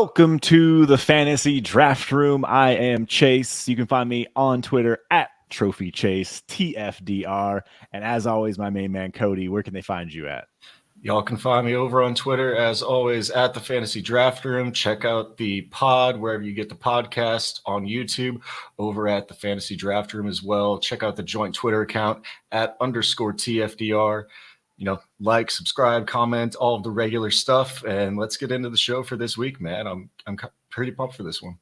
Welcome to the Fantasy Draft Room. I am Chase. You can find me on Twitter at Trophy Chase, TFDR. And as always, my main man, Cody. Where can they find you at? Y'all can find me over on Twitter, as always, at the Fantasy Draft Room. Check out the pod wherever you get the podcast, on YouTube, over at the Fantasy Draft Room as well. Check out the joint Twitter account at _TFDR. Like, subscribe, comment, all of the regular stuff, and let's get into the show for this week, man. I'm pretty pumped for this one.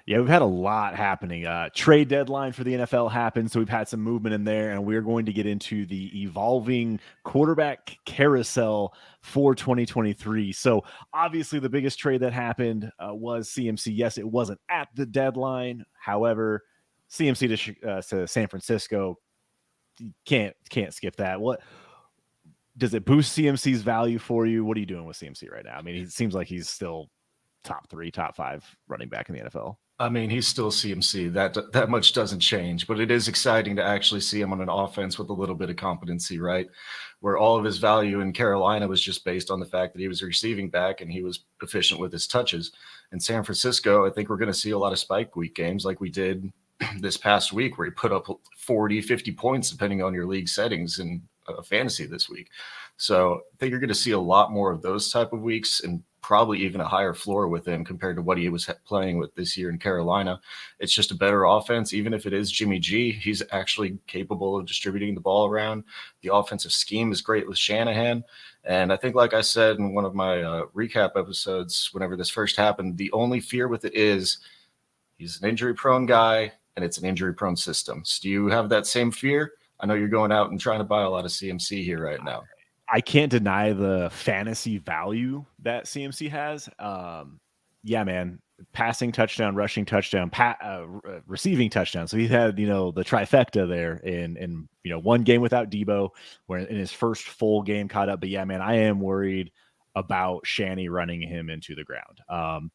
Yeah, we've had a lot happening. Trade deadline for the NFL happened, so we've had some movement in there, and we're going to get into the evolving quarterback carousel for 2023. So obviously the biggest trade that happened was CMC. Yes, it wasn't at the deadline. However, CMC to San Francisco, you can't skip that. What does it boost CMC's value for you? What are you doing with CMC right now? I mean, it seems like he's still top 3, top 5 running back in the NFL. I mean, he's still CMC. That much doesn't change, but it is exciting to actually see him on an offense with a little bit of competency, right? Where all of his value in Carolina was just based on the fact that he was a receiving back and he was efficient with his touches. In San Francisco, I think we're going to see a lot of spike week games like we did this past week, where he put up 40, 50 points, depending on your league settings in fantasy this week. So I think you're going to see a lot more of those type of weeks, and probably even a higher floor with him compared to what he was playing with this year in Carolina. It's just a better offense. Even if it is Jimmy G, he's actually capable of distributing the ball around. The offensive scheme is great with Shanahan. And I think, like I said in one of my recap episodes, whenever this first happened, the only fear with it is he's an injury-prone guy, and it's an injury-prone system. So do you have that same fear? I know you're going out and trying to buy a lot of CMC here right now. I can't deny the fantasy value that CMC has. Yeah, man, passing touchdown, rushing touchdown, receiving touchdown. So he had, the trifecta there in one game without Debo, where in his first full game caught up. But yeah, man, I am worried about Shanny running him into the ground.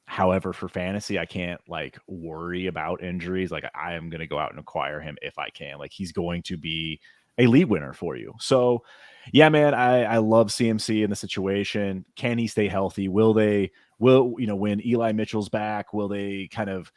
However, for fantasy, I can't worry about injuries. I am going to go out and acquire him if I can. He's going to be a league winner for you. So yeah, man, I love CMC in the situation. Can he stay healthy? When Eli Mitchell's back, will they kind of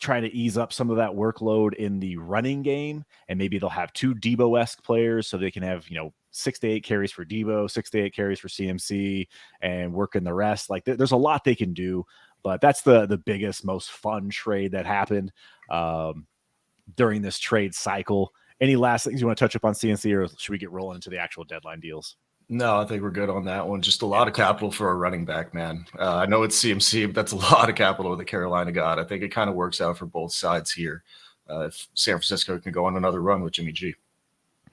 try to ease up some of that workload in the running game? And maybe they'll have 2 Debo-esque players so they can have, 6 to 8 carries for Debo, 6 to 8 carries for CMC, and work in the rest. There's a lot they can do, but that's the biggest, most fun trade that happened during this trade cycle. Any last things you want to touch up on CMC, or should we get rolling into the actual deadline deals? No, I think we're good on that one. Just a lot of capital for a running back, man. I know it's CMC, but that's a lot of capital that Carolina got. I think it kind of works out for both sides here. If San Francisco can go on another run with Jimmy G.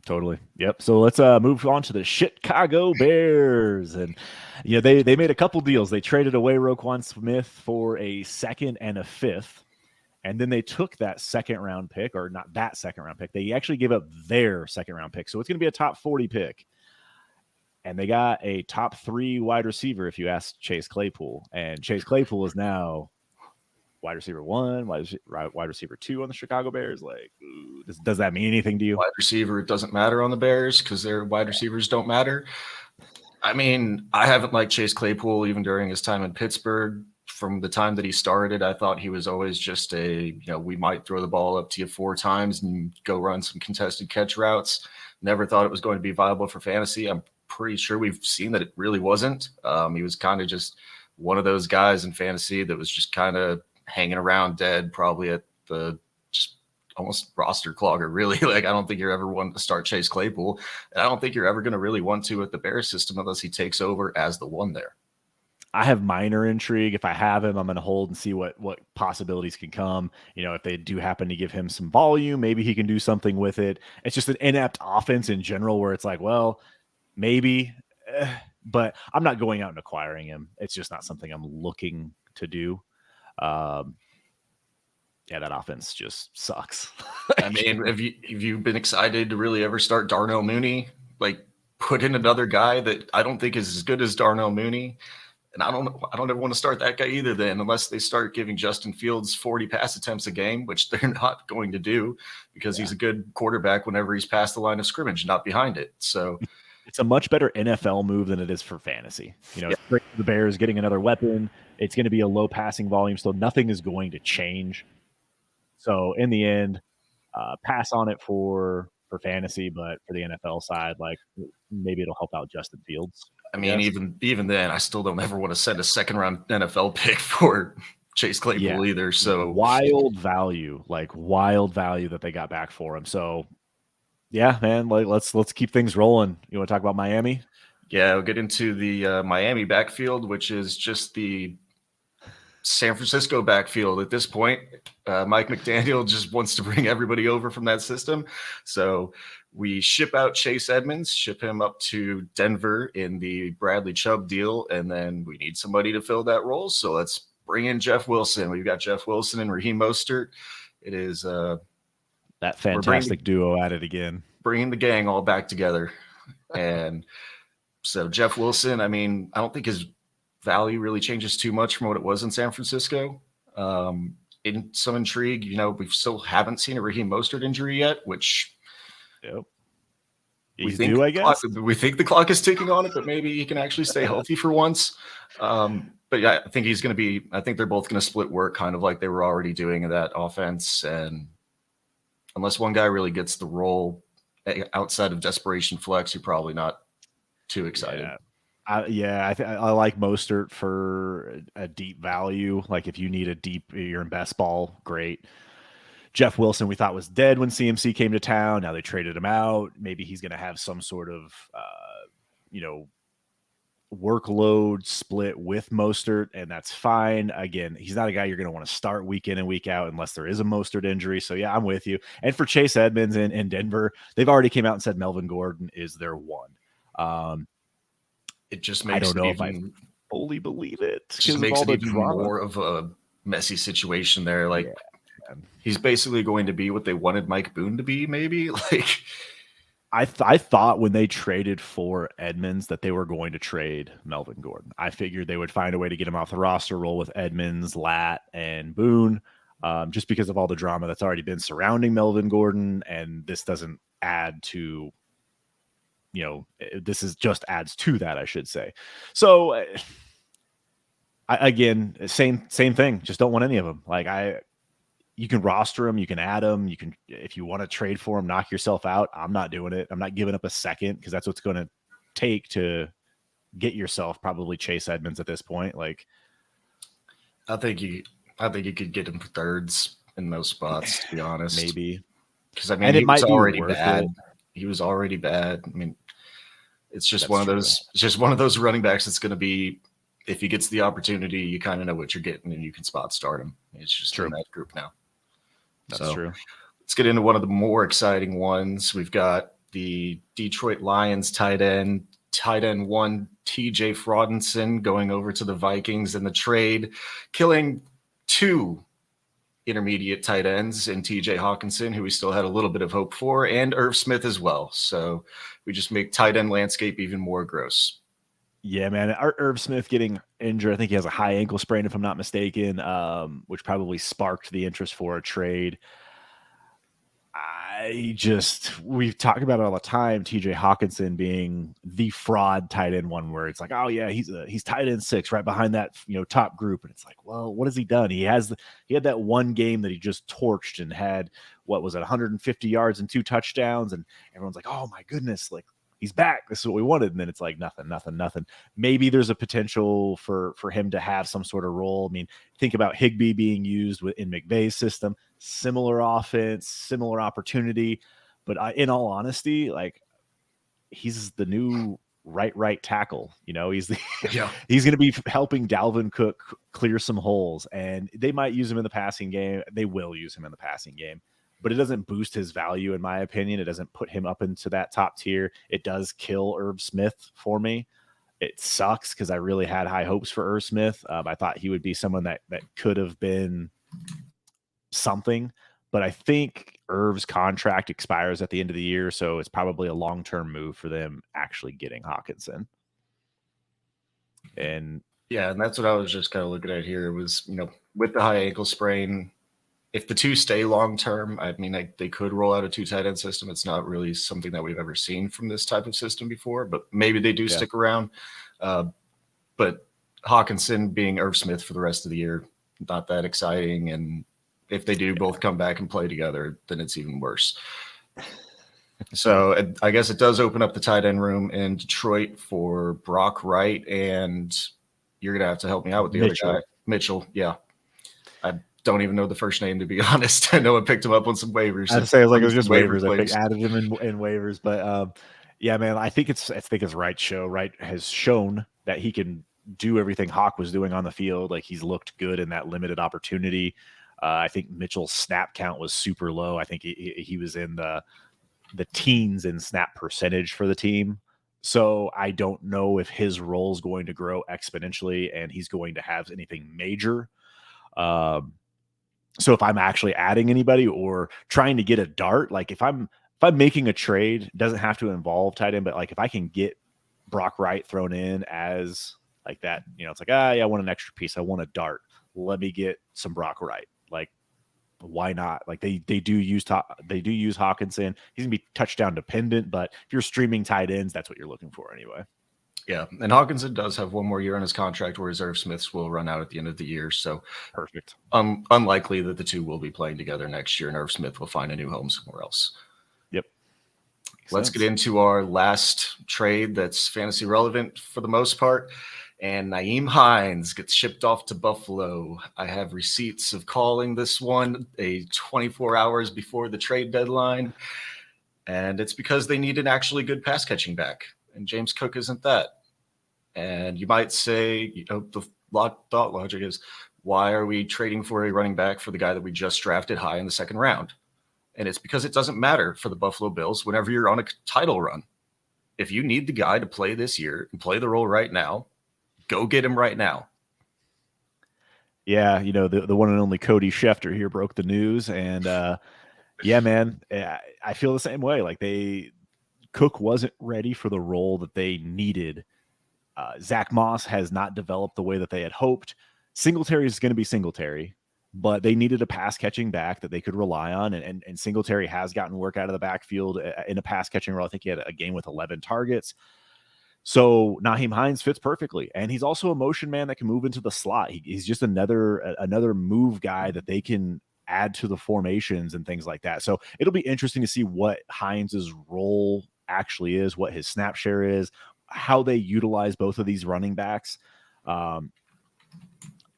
Totally. Yep. So let's move on to the Chicago Bears. And they made a couple deals. They traded away Roquan Smith for a 2nd and a 5th. And then they took that 2nd round pick, or not that 2nd round pick. They actually gave up their 2nd round pick. So it's going to be a top 40 pick. And they got a top 3 wide receiver, if you ask Chase Claypool. And Chase Claypool is now wide receiver 1, wide receiver 2 on the Chicago Bears. Does that mean anything to you? Wide receiver, it doesn't matter on the Bears because their wide receivers don't matter. I mean, I haven't liked Chase Claypool even during his time in Pittsburgh. From the time that he started, I thought he was always just we might throw the ball up to you 4 times and go run some contested catch routes. Never thought it was going to be viable for fantasy. I'm pretty sure we've seen that it really wasn't. He was kind of just one of those guys in fantasy that was just kind of hanging around dead, probably at the just almost roster clogger, really. I don't think you're ever wanting to start Chase Claypool. And I don't think you're ever going to really want to with the Bears system unless he takes over as the one there. I have minor intrigue. If I have him, I'm going to hold and see what possibilities can come. If they do happen to give him some volume, maybe he can do something with it. It's just an inept offense in general where it's maybe, but I'm not going out and acquiring him. It's just not something I'm looking to do. Yeah, that offense just sucks. I mean, have you been excited to really ever start Darnell Mooney? Put in another guy that I don't think is as good as Darnell Mooney. And I don't ever want to start that guy either then, unless they start giving Justin Fields 40 pass attempts a game, which they're not going to do because he's a good quarterback whenever he's past the line of scrimmage, not behind it. So It's a much better NFL move than it is for fantasy. Yeah. It's great for the Bears getting another weapon. It's going to be a low passing volume, so nothing is going to change. So in the end, pass on it for fantasy, but for the NFL side, like maybe it'll help out Justin Fields. I I mean, guess. even then, I still don't ever want to send a second round NFL pick for Chase Yeah, Claypool either. So wild value that they got back for him. So yeah, man, like let's keep things rolling. You want to talk about Miami? yeah, we'll get into the Miami backfield, which is just the San Francisco backfield at this point. Mike McDaniel just wants to bring everybody over from that system. So we ship out Chase Edmonds, ship him up to Denver in the Bradley Chubb deal, and then we need somebody to fill that role. So let's bring in Jeff Wilson. We've got Jeff Wilson and Raheem Mostert. It is that fantastic duo at it again. Bringing the gang all back together. And so Jeff Wilson, I mean, I don't think his value really changes too much from what it was in San Francisco. In some intrigue, we still haven't seen a Raheem Mostert injury yet, which he's due, I guess. We think the clock is ticking on it, but maybe he can actually stay healthy for once. But yeah, I think I think they're both going to split work kind of like they were already doing in that offense. And unless one guy really gets the role outside of desperation flex, you're probably not too excited. Yeah. I like Mostert for a deep value. Like if you need you're in best ball, great. Jeff Wilson, we thought was dead when CMC came to town. Now they traded him out. Maybe he's going to have some sort of, workload split with Mostert, and that's fine. Again, he's not a guy you're going to want to start week in and week out unless there is a Mostert injury. So yeah, I'm with you. And for Chase Edmonds in Denver, they've already came out and said Melvin Gordon is their one. It just makes I don't know if I fully believe it. It just makes it even more of a messy situation there. Like he's basically going to be what they wanted Mike Boone to be, maybe. Like I thought when they traded for Edmonds that they were going to trade Melvin Gordon. I figured they would find a way to get him off the roster, roll with Edmonds, Lat, and Boone, just because of all the drama that's already been surrounding Melvin Gordon. And this doesn't add to, this is just adds to that, I should say. So, again, same thing. Just don't want any of them. You can roster them, you can add them, you can, if you want to trade for them, knock yourself out. I'm not doing it. I'm not giving up a second because that's what's going to take to get yourself probably Chase Edmonds at this point. Like, I think you could get him for thirds in those spots, to be honest. Maybe because I mean he was already bad. He was already bad. I mean, it's just one of those. It's just one of those running backs that's going to be. If he gets the opportunity, you kind of know what you're getting, and you can spot start him. It's just in that group now. That's true. Let's get into one of the more exciting ones. We've got the Detroit Lions tight end one, TJ Fraudenson, going over to the Vikings in the trade, killing two intermediate tight ends in TJ Hawkinson, who we still had a little bit of hope for, and Irv Smith as well. So we just make tight end landscape even more gross. Yeah, man. Irv Smith getting injured. I think he has a high ankle sprain, if I'm not mistaken, which probably sparked the interest for a trade. We've talked about it all the time. TJ Hawkinson being the fraud tight end one, where it's like, oh yeah, he's tight end 6 right behind that top group, and it's like, well, what has he done? He had that one game that he just torched and had 150 yards and 2 touchdowns, and everyone's like, oh my goodness, like he's back. This is what we wanted. And then it's like nothing. Maybe there's a potential for him to have some sort of role. I mean, think about Higbee being used in McVay's system, similar offense, similar opportunity. But in all honesty, like he's the new right tackle. He's he's going to be helping Dalvin Cook clear some holes, and they might use him in the passing game. They will use him in the passing game. But it doesn't boost his value, in my opinion. It doesn't put him up into that top tier. It does kill Irv Smith for me. It sucks because I really had high hopes for Irv Smith. I thought he would be someone that could have been something. But I think Irv's contract expires at the end of the year, so it's probably a long-term move for them actually getting Hawkinson. And yeah, and that's what I was just kind of looking at here was, with the high ankle sprain, if the two stay long term, I mean, they could roll out a 2 tight end system. It's not really something that we've ever seen from this type of system before, but maybe they do stick around. But Hawkinson being Irv Smith for the rest of the year, not that exciting. And if they do both come back and play together, then it's even worse. So I guess it does open up the tight end room in Detroit for Brock Wright, and you're going to have to help me out with the other guy, Mitchell. Yeah. I don't even know the first name, to be honest. I know I picked him up on some waivers. I'd say it was just waivers. I added him in waivers, but yeah, man, I think it's Wright's show. Wright has shown that he can do everything Hawk was doing on the field. Like, he's looked good in that limited opportunity. I think Mitchell's snap count was super low. I think he was in the teens in snap percentage for the team. So I don't know if his role is going to grow exponentially and he's going to have anything major. So if I'm actually adding anybody or trying to get a dart, like if I'm making a trade, it doesn't have to involve tight end, but like if I can get Brock Wright thrown in as like that, it's like, yeah, I want an extra piece. I want a dart. Let me get some Brock Wright. Like, why not? Like they do use Hawkinson. He's gonna be touchdown dependent, but if you're streaming tight ends, that's what you're looking for anyway. Yeah, and Hawkinson does have one more year on his contract, whereas Irv Smith's will run out at the end of the year. So perfect. Unlikely that the two will be playing together next year, and Irv Smith will find a new home somewhere else. Yep. Let's get into our last trade that's fantasy relevant for the most part. And Nyheim Hines gets shipped off to Buffalo. I have receipts of calling this one 24 hours before the trade deadline. And it's because they need an actually good pass catching back. And James Cook isn't that. And you might say, the thought logic is, why are we trading for a running back for the guy that we just drafted high in the second round? And it's because it doesn't matter for the Buffalo Bills whenever you're on a title run. If you need the guy to play this year and play the role right now, go get him right now. Yeah, the one and only Cody Schefter here broke the news. And yeah, man, I feel the same way. Like Cook wasn't ready for the role that they needed. Zach Moss has not developed the way that they had hoped. Singletary is going to be Singletary, but they needed a pass catching back that they could rely on. And Singletary has gotten work out of the backfield in a pass catching role. I think he had a game with 11 targets. So Nyheim Hines fits perfectly. And he's also a motion man that can move into the slot. He's just another move guy that they can add to the formations and things like that. So it'll be interesting to see what Hines' role actually is, what his snap share is, how they utilize both of these running backs.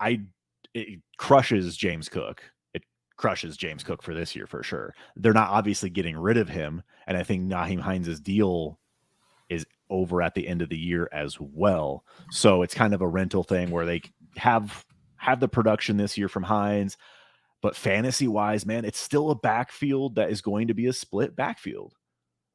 It crushes James Cook. It crushes James Cook for this year for sure. They're not obviously getting rid of him. And I think Nyheim Hines' deal is over at the end of the year as well. So it's kind of a rental thing where they have the production this year from Hines, but fantasy wise, man, it's still a backfield that is going to be a split backfield.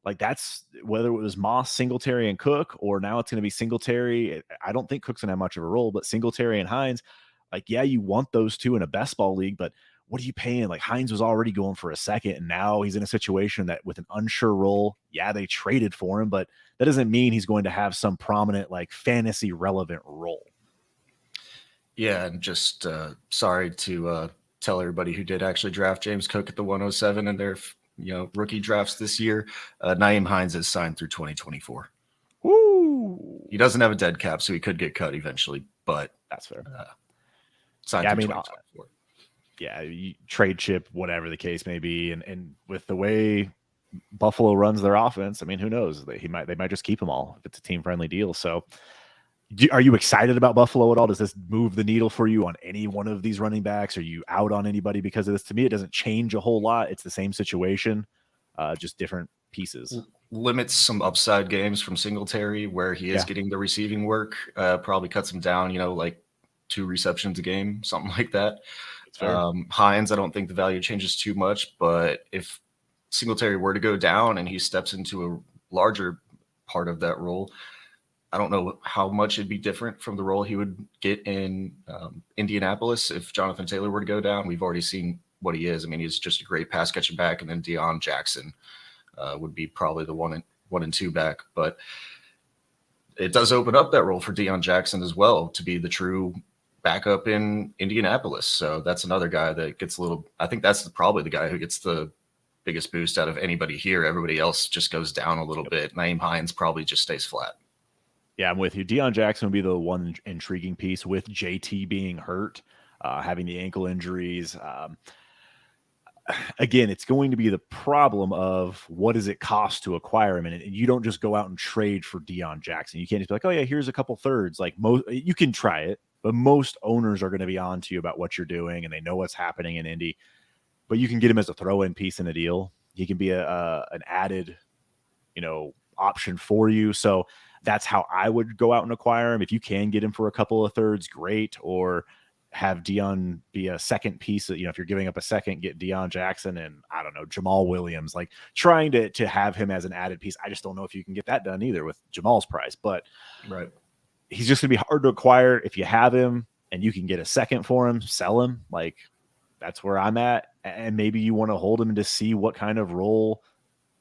Like that's whether it was Moss, Singletary, and Cook, or now it's going to be Singletary. I don't think Cook's going to have much of a role, but Singletary and Hines, like, yeah, you want those two in a best ball league, but what are you paying? Like Hines was already going for a second, and now he's in a situation that with an unsure role, yeah, they traded for him, but that doesn't mean he's going to have some prominent, like fantasy relevant role. Yeah, and just sorry to tell everybody who did actually draft James Cook at the 107 in their rookie drafts this year. Nyheim Hines is signed through 2024. Woo! He doesn't have a dead cap, so he could get cut eventually, but that's fair. Signed through 2024. Yeah, trade chip, whatever the case may be, and with the way Buffalo runs their offense, I mean, who knows? They might just keep them all if it's a team friendly deal. So, are you excited about Buffalo at all? Does this move the needle for you on any one of these running backs? Are you out on anybody because of this? To me, it doesn't change a whole lot. It's the same situation, just different pieces. Limits some upside games from Singletary where he is getting the receiving work. Probably cuts him down, like 2 receptions a game, something like that. Hines, I don't think the value changes too much, but if Singletary were to go down and he steps into a larger part of that role, I don't know how much it'd be different from the role he would get in Indianapolis if Jonathan Taylor were to go down. We've already seen what he is. I mean, he's just a great pass catching back, and then Deion Jackson would be probably the 1 and 2 back. But it does open up that role for Deion Jackson as well to be the true back up in Indianapolis. So that's another guy that gets a little. I think that's probably the guy who gets the biggest boost out of anybody here. Everybody else just goes down a little bit. Naeem Hines probably just stays flat. Yeah, I'm with you. Deion Jackson would be the one intriguing piece with JT being hurt, having the ankle injuries. Again, it's going to be the problem of what does it cost to acquire him, and you don't just go out and trade for Deion Jackson. You can't just be like, oh yeah, here's a couple thirds. Like most, you can try it, but most owners are going to be on to you about what you're doing, and they know what's happening in Indy. But you can get him as a throw-in piece in a deal. He can be an added, option for you. So that's how I would go out and acquire him. If you can get him for a couple of thirds, great. Or have Deion be a second piece. If you're giving up a second, get Deion Jackson and I don't know, Jamal Williams, like trying to have him as an added piece. I just don't know if you can get that done either with Jamal's price, but right. He's just gonna be hard to acquire. If you have him and you can get a second for him, sell him. Like that's where I'm at. And maybe you want to hold him to see what kind of role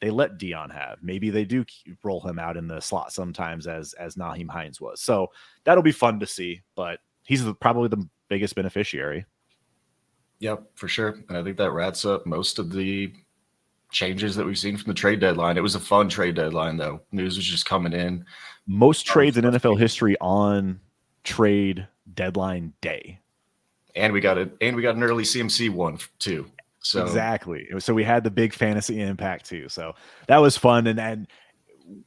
they let Deion have. Maybe they do roll him out in the slot sometimes as Naheem Hines was. So that'll be fun to see, but he's probably the biggest beneficiary. Yep, for sure. And I think that wraps up most of the changes that we've seen from the trade deadline. It was a fun trade deadline, though. News was just coming in. Most trades in NFL history on trade deadline day. And we got an early CMC one too. So exactly. So we had the big fantasy impact too. So that was fun. And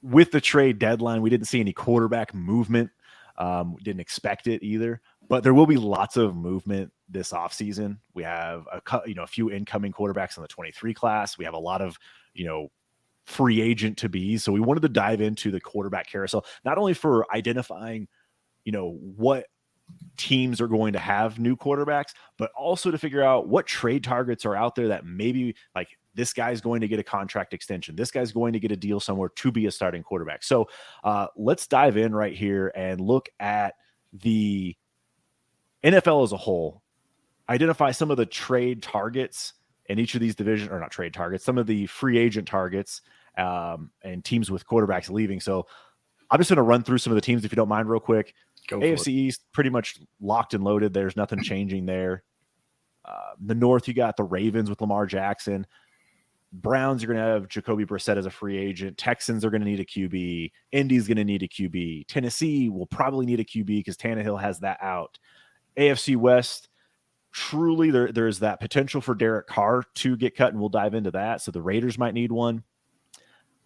with the trade deadline, we didn't see any quarterback movement. Didn't expect it either. But there will be lots of movement this offseason. We have a few incoming quarterbacks in the 23 class. We have a lot of free agent to be. So we wanted to dive into the quarterback carousel, not only for identifying what teams are going to have new quarterbacks, but also to figure out what trade targets are out there that maybe like this guy's going to get a contract extension. This guy's going to get a deal somewhere to be a starting quarterback. So let's dive in right here and look at the NFL as a whole, identify some of the trade targets in each of these divisions, or not trade targets, some of the free agent targets and teams with quarterbacks leaving. So I'm just going to run through some of the teams, if you don't mind, real quick. AFC East, pretty much locked and loaded. There's nothing changing there. The North, you got the Ravens with Lamar Jackson. Browns, you're going to have Jacoby Brissett as a free agent. Texans are going to need a QB. Indy's going to need a QB. Tennessee will probably need a QB because Tannehill has that out. AFC West, truly there's that potential for Derek Carr to get cut, and we'll dive into that. So the Raiders might need one.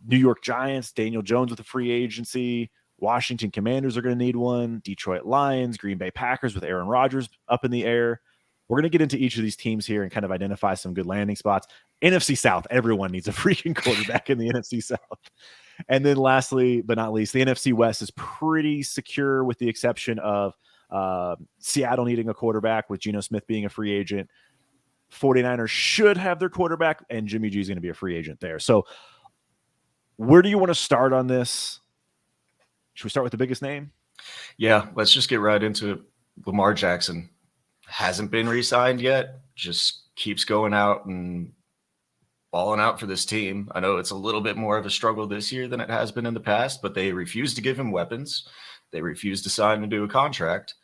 New York Giants, Daniel Jones with a free agency. Washington Commanders are going to need one. Detroit Lions, Green Bay Packers with Aaron Rodgers up in the air. We're going to get into each of these teams here and kind of identify some good landing spots. NFC South, everyone needs a freaking quarterback in the NFC South. And then lastly, but not least, the NFC West is pretty secure with the exception of Seattle needing a quarterback with Geno Smith being a free agent. 49ers should have their quarterback, and Jimmy G is going to be a free agent there. So where do you want to start on this? Should we start with the biggest name? Yeah, let's just get right into it. Lamar Jackson hasn't been re-signed yet. Just keeps going out and balling out for this team. I know it's a little bit more of a struggle this year than it has been in the past, but they refuse to give him weapons. They refuse to sign and do a contract.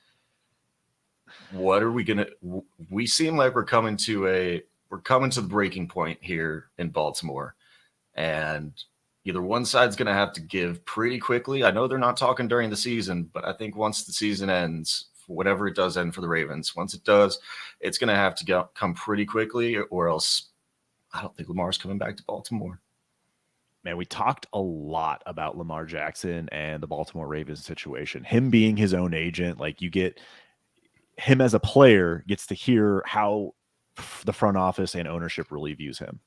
What are we going to – we seem like we're coming to the breaking point here in Baltimore. And – either one side's going to have to give pretty quickly. I know they're not talking during the season, but I think once the season ends, whatever it does end for the Ravens, once it does, it's going to have to come pretty quickly, or else I don't think Lamar's coming back to Baltimore. Man, we talked a lot about Lamar Jackson and the Baltimore Ravens situation. Him being his own agent, like you get him as a player gets to hear how the front office and ownership really views him.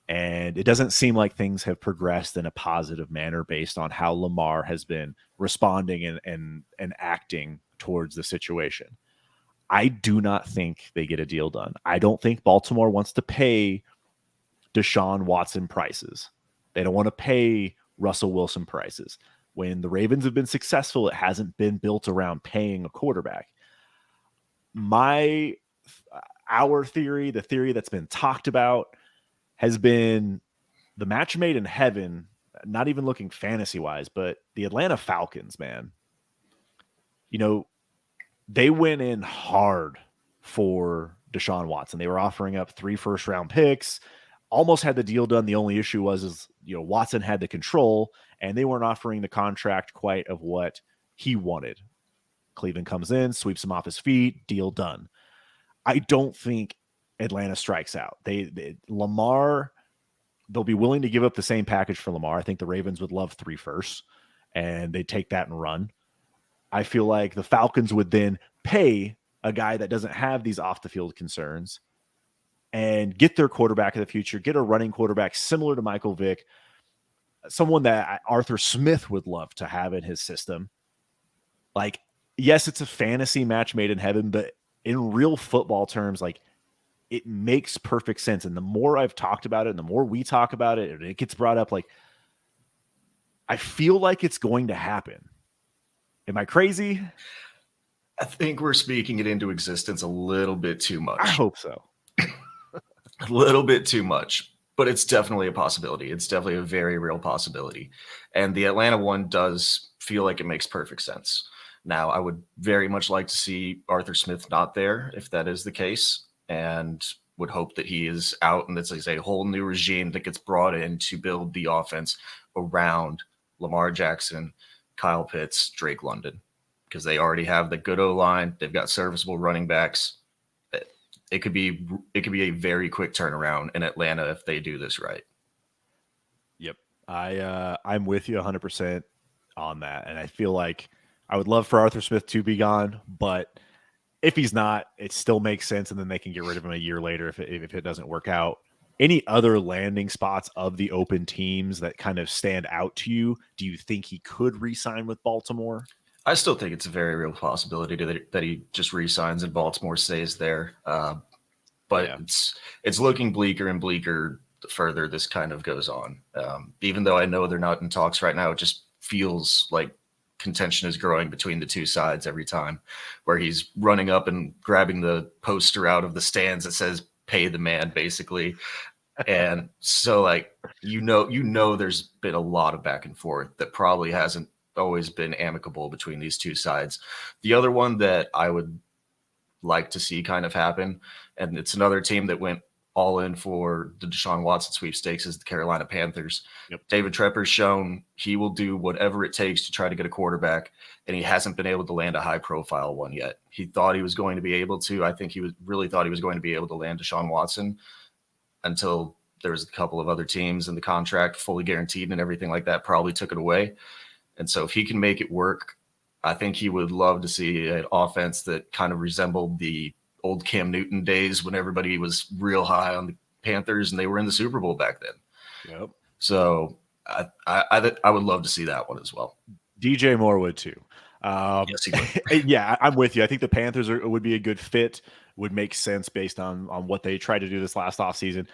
And it doesn't seem like things have progressed in a positive manner based on how Lamar has been responding and acting towards the situation. I do not think they get a deal done. I don't think Baltimore wants to pay Deshaun Watson prices. They don't want to pay Russell Wilson prices. When the Ravens have been successful, it hasn't been built around paying a quarterback. Our theory, the theory that's been talked about, has been the match made in heaven, not even looking fantasy-wise, but the Atlanta Falcons, man. they went in hard for Deshaun Watson. They were offering up 3 first-round picks, almost had the deal done. The only issue was Watson had the control, and they weren't offering the contract quite of what he wanted. Cleveland comes in, sweeps him off his feet, deal done. I don't think Atlanta strikes out. Lamar, they'll be willing to give up the same package for Lamar. I think the Ravens would love 3 firsts, and they take that and run. I feel like the Falcons would then pay a guy that doesn't have these off the field concerns and get their quarterback of the future, get a running quarterback similar to Michael Vick, someone that Arthur Smith would love to have in his system. Like, yes, it's a fantasy match made in heaven, but in real football terms, like, it makes perfect sense. And the more I've talked about it and the more we talk about it, and it gets brought up, like, I feel like it's going to happen. Am I crazy? I think we're speaking it into existence a little bit too much. I hope so. A little bit too much, but it's definitely a possibility. It's definitely a very real possibility. And the Atlanta one does feel like it makes perfect sense. Now, I would very much like to see Arthur Smith not there if that is the case, and would hope that he is out and it's a whole new regime that gets brought in to build the offense around Lamar Jackson, Kyle Pitts, Drake London, because they already have the good O-line. They've got serviceable running backs. It could be a very quick turnaround in Atlanta if they do this right. Yep. I'm with you 100% on that. And I feel like I would love for Arthur Smith to be gone, but if he's not, it still makes sense. And then they can get rid of him a year later if it doesn't work out. Any other landing spots of the open teams that kind of stand out to you? Do you think he could re-sign with Baltimore? I still think it's a very real possibility that he just re-signs and Baltimore stays there. But yeah, it's looking bleaker and bleaker the further this kind of goes on. Even though I know they're not in talks right now, it just feels like contention is growing between the two sides every time, where he's running up and grabbing the poster out of the stands that says "Pay the man," basically. And so, like, there's been a lot of back and forth that probably hasn't always been amicable between these two sides. The other one that I would like to see kind of happen, and it's another team that went all in for the Deshaun Watson sweepstakes, is the Carolina Panthers. Yep. David Trepper's shown he will do whatever it takes to try to get a quarterback, and he hasn't been able to land a high-profile one yet. He thought he was going to be able to. I think really thought he was going to be able to land Deshaun Watson until there was a couple of other teams in the contract fully guaranteed and everything like that probably took it away. And so if he can make it work, I think he would love to see an offense that kind of resembled the old Cam Newton days when everybody was real high on the Panthers and they were in the Super Bowl back then. Yep. So I would love to see that one as well. DJ Moore would too. Yes, he would. Yeah, I'm with you. I think the Panthers would be a good fit, would make sense based on what they tried to do this last offseason.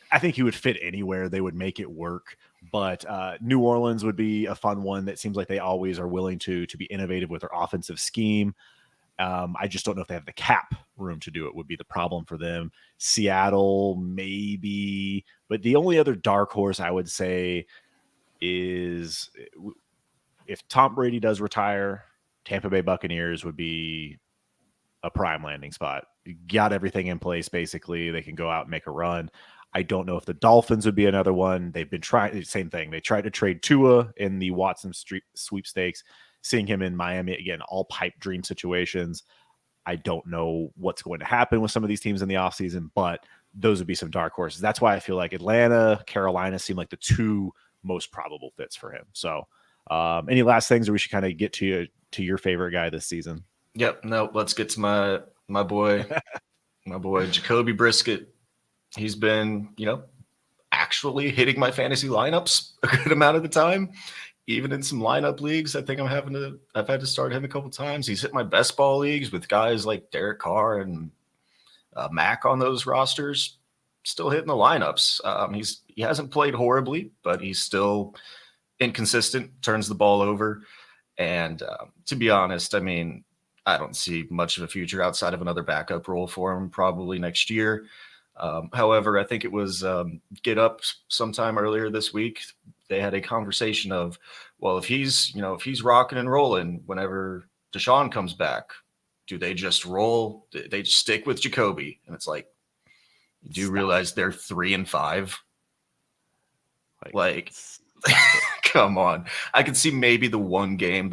I think he would fit anywhere. They would make it work. But New Orleans would be a fun one. That seems like they always are willing to be innovative with their offensive scheme. I just don't know if they have the cap room to do it, would be the problem for them. Seattle, maybe. But the only other dark horse I would say is if Tom Brady does retire, Tampa Bay Buccaneers would be a prime landing spot. You got everything in place, basically. They can go out and make a run. I don't know if the Dolphins would be another one. They've been trying, same thing. They tried to trade Tua in the Watson sweepstakes. Seeing him in Miami, again, all pipe dream situations. I don't know what's going to happen with some of these teams in the offseason, but those would be some dark horses. That's why I feel like Atlanta, Carolina seem like the two most probable fits for him. So any last things, or we should kind of get to your favorite guy this season? Yep. No, let's get to my boy, Jacoby Brissett. He's been, actually hitting my fantasy lineups a good amount of the time. Even in some lineup leagues, I think I've had to start him a couple times. He's hit my best ball leagues with guys like Derek Carr and Mac on those rosters, still hitting the lineups. He hasn't played horribly, but he's still inconsistent, turns the ball over. And to be honest, I mean, I don't see much of a future outside of another backup role for him probably next year. However, I think it was Get Up sometime earlier this week. They had a conversation of, well, if he's rocking and rolling whenever Deshaun comes back. Do they just roll? They just stick with Jacoby? And it's like, you do realize they're 3-5. Like come on. I could see maybe the one game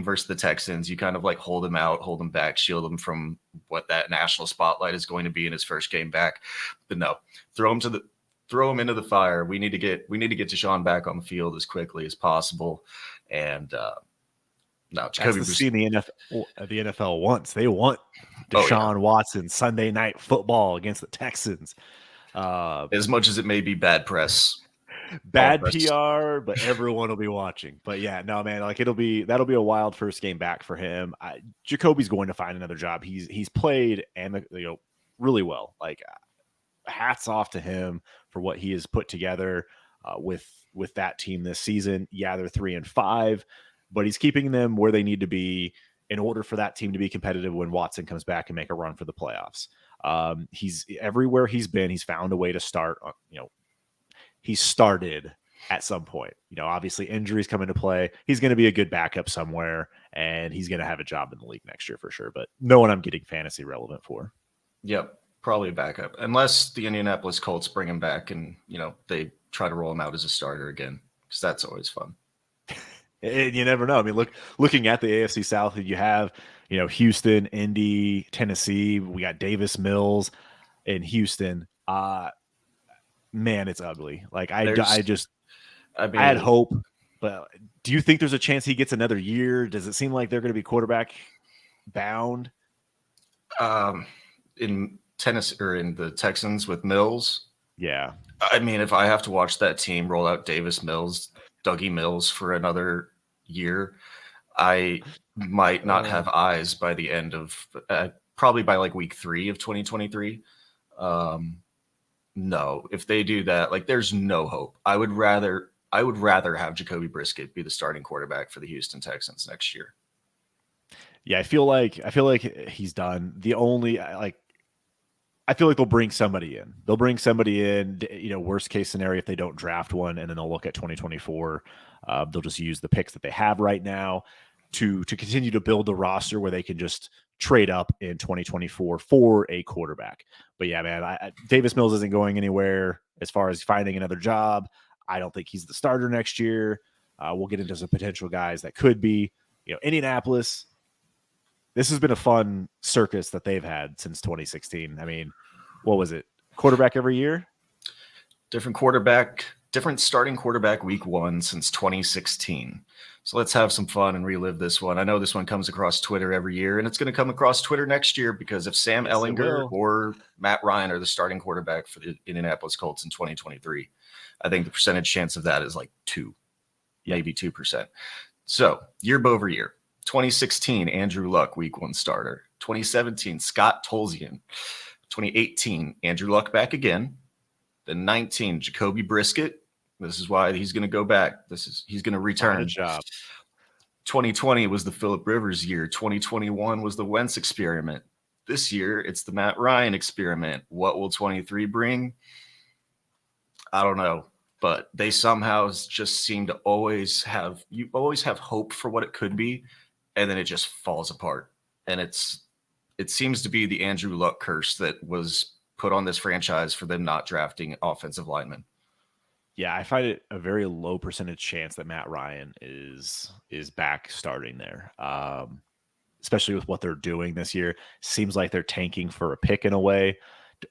versus the Texans. You kind of like hold him out, hold him back, shield him from what that national spotlight is going to be in his first game back. But no, throw him into the fire. We need to get Deshaun back on the field as quickly as possible. And no, Jacoby that's the scene the NFL wants. They want Deshaun Watson Sunday Night Football against the Texans. As much as it may be bad press. Bad PR, but everyone will be watching. But yeah, no, man, like that'll be a wild first game back for him. Jacoby's going to find another job. He's played and really well. Like hats off to him for what he has put together with that team this season. Yeah, they're 3-5, but he's keeping them where they need to be in order for that team to be competitive when Watson comes back and make a run for the playoffs. He's everywhere he's been. He's found a way to start. He started at some point. Obviously injuries come into play. He's going to be a good backup somewhere, and he's going to have a job in the league next year for sure. But no one I'm getting fantasy relevant for. Yep, probably a backup, unless the Indianapolis Colts bring him back and they try to roll him out as a starter again, because that's always fun. And you never know. I mean, looking at the AFC South, you have Houston, Indy, Tennessee. We got Davis Mills in Houston. Man, it's ugly. Like I had hope, but do you think there's a chance he gets another year? Does it seem like they're going to be quarterback bound? In Tennessee or in the Texans with Mills? Yeah. I mean, if I have to watch that team roll out Davis Mills, Dougie Mills for another year, I might not have eyes by the end of probably by like week 3 of 2023. No, if they do that, like there's no hope. I would rather have Jacoby Brissett be the starting quarterback for the Houston Texans next year. Yeah, I feel like he's done. I feel like they'll bring somebody in. They'll bring somebody in, worst case scenario, if they don't draft one, and then they'll look at 2024. They'll just use the picks that they have right now to continue to build the roster where they can just trade up in 2024 for a quarterback. But yeah, man, Davis Mills isn't going anywhere as far as finding another job. I don't think he's the starter next year. We'll get into some potential guys that could be. Indianapolis, this has been a fun circus that they've had since 2016. I mean, what was it? Quarterback every year? Different starting quarterback week 1 since 2016. So let's have some fun and relive this one. I know this one comes across Twitter every year, and it's going to come across Twitter next year, because if Sam Ehlinger or Matt Ryan are the starting quarterback for the Indianapolis Colts in 2023, I think the percentage chance of that is like 2, maybe 2%. So year over year. 2016, Andrew Luck, week 1 starter. 2017, Scott Tolzien. 2018, Andrew Luck back again. Then 19, Jacoby Brissett. This is why he's going to go back. He's going to return. Job. 2020 was the Phillip Rivers year. 2021 was the Wentz experiment. This year, it's the Matt Ryan experiment. What will 23 bring? I don't know. But they somehow just seem to always have hope for what it could be, and then it just falls apart. And it seems to be the Andrew Luck curse that was put on this franchise for them not drafting offensive linemen. Yeah, I find it a very low percentage chance that Matt Ryan is back starting there, especially with what they're doing this year. Seems like they're tanking for a pick in a way,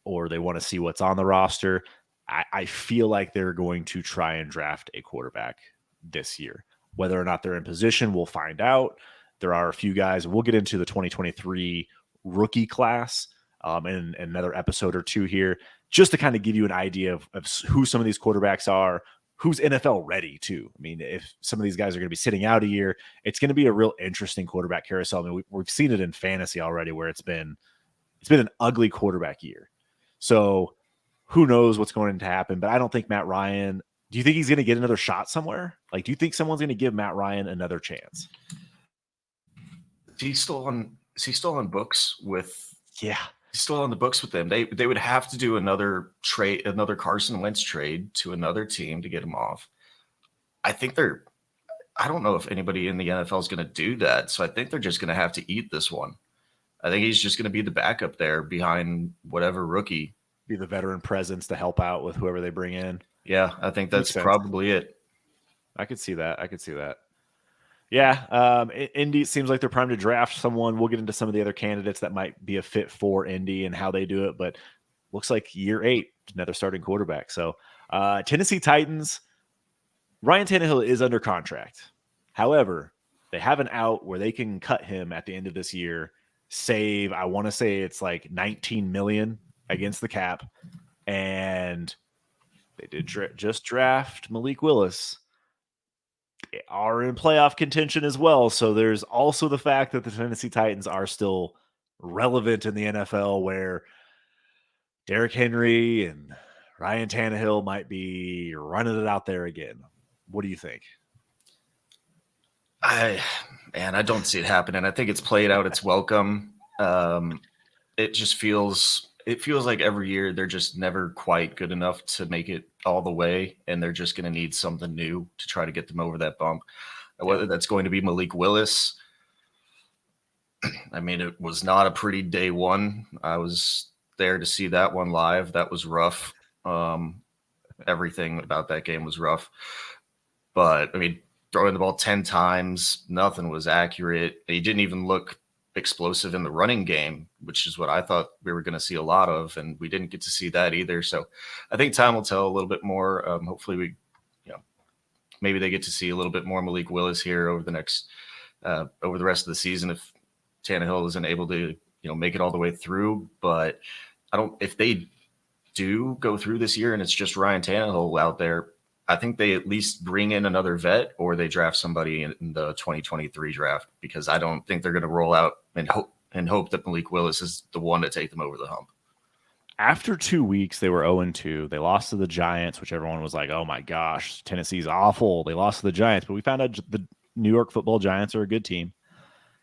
or they want to see what's on the roster. I feel like they're going to try and draft a quarterback this year. Whether or not they're in position, we'll find out. There are a few guys. We'll get into the 2023 rookie class in another episode or two here, just to kind of give you an idea of who some of these quarterbacks are, who's NFL ready too. I mean, if some of these guys are going to be sitting out a year, it's going to be a real interesting quarterback carousel. I mean, we've seen it in fantasy already, where it's been an ugly quarterback year. So who knows what's going to happen? But I don't think Matt Ryan. Do you think he's going to get another shot somewhere? Like, do you think someone's going to give Matt Ryan another chance? Is he still on books with? Yeah. He's still on the books with them. They would have to do another trade, another Carson Wentz trade to another team to get him off. I think I don't know if anybody in the NFL is going to do that. So I think they're just going to have to eat this one. I think he's just going to be the backup there behind whatever rookie. Be the veteran presence to help out with whoever they bring in. Yeah, I think that's Makes sense. probably it. I could see that. Yeah, Indy seems like they're primed to draft someone. We'll get into some of the other candidates that might be a fit for Indy and how they do it, but looks like year 8, another starting quarterback. So Tennessee Titans, Ryan Tannehill is under contract. However, they have an out where they can cut him at the end of this year, save, I want to say it's like 19 million against the cap. And they did just draft Malik Willis, are in playoff contention as well. So there's also the fact that the Tennessee Titans are still relevant in the NFL, where Derrick Henry and Ryan Tannehill might be running it out there again. What do you think? I don't see it happening. I think it's played out its welcome. It feels like every year they're just never quite good enough to make it all the way, and they're just going to need something new to try to get them over that bump. Whether that's going to be Malik Willis. I mean, it was not a pretty day one. I was there to see that one live. That was rough. Everything about that game was rough. But, I mean, throwing the ball 10 times, nothing was accurate. He didn't even look explosive in the running game, which is what I thought we were going to see a lot of, and we didn't get to see that either. So I think time will tell a little bit more. Hopefully maybe they get to see a little bit more Malik Willis here over the rest of the season if Tannehill isn't able to make it all the way through. But if they do go through this year and it's just Ryan Tannehill out there, I think they at least bring in another vet or they draft somebody in the 2023 draft, because I don't think they're going to roll out and hope that Malik Willis is the one to take them over the hump. After 2 weeks, they were 0-2. They lost to the Giants, which everyone was like, oh my gosh, Tennessee's awful. They lost to the Giants, but we found out the New York Football Giants are a good team.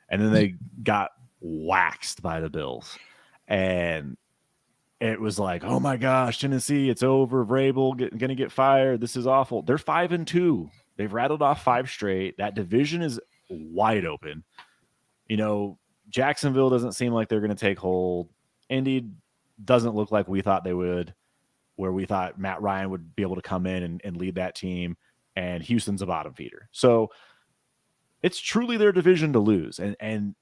And then they got waxed by the Bills. And it was like, oh my gosh, Tennessee, it's over. Vrabel going to get fired. This is awful. They're 5-2. They've rattled off 5 straight. That division is wide open. Jacksonville doesn't seem like they're going to take hold. Indy doesn't look like we thought they would, where we thought Matt Ryan would be able to come in and lead that team. And Houston's a bottom feeder. So it's truly their division to lose. And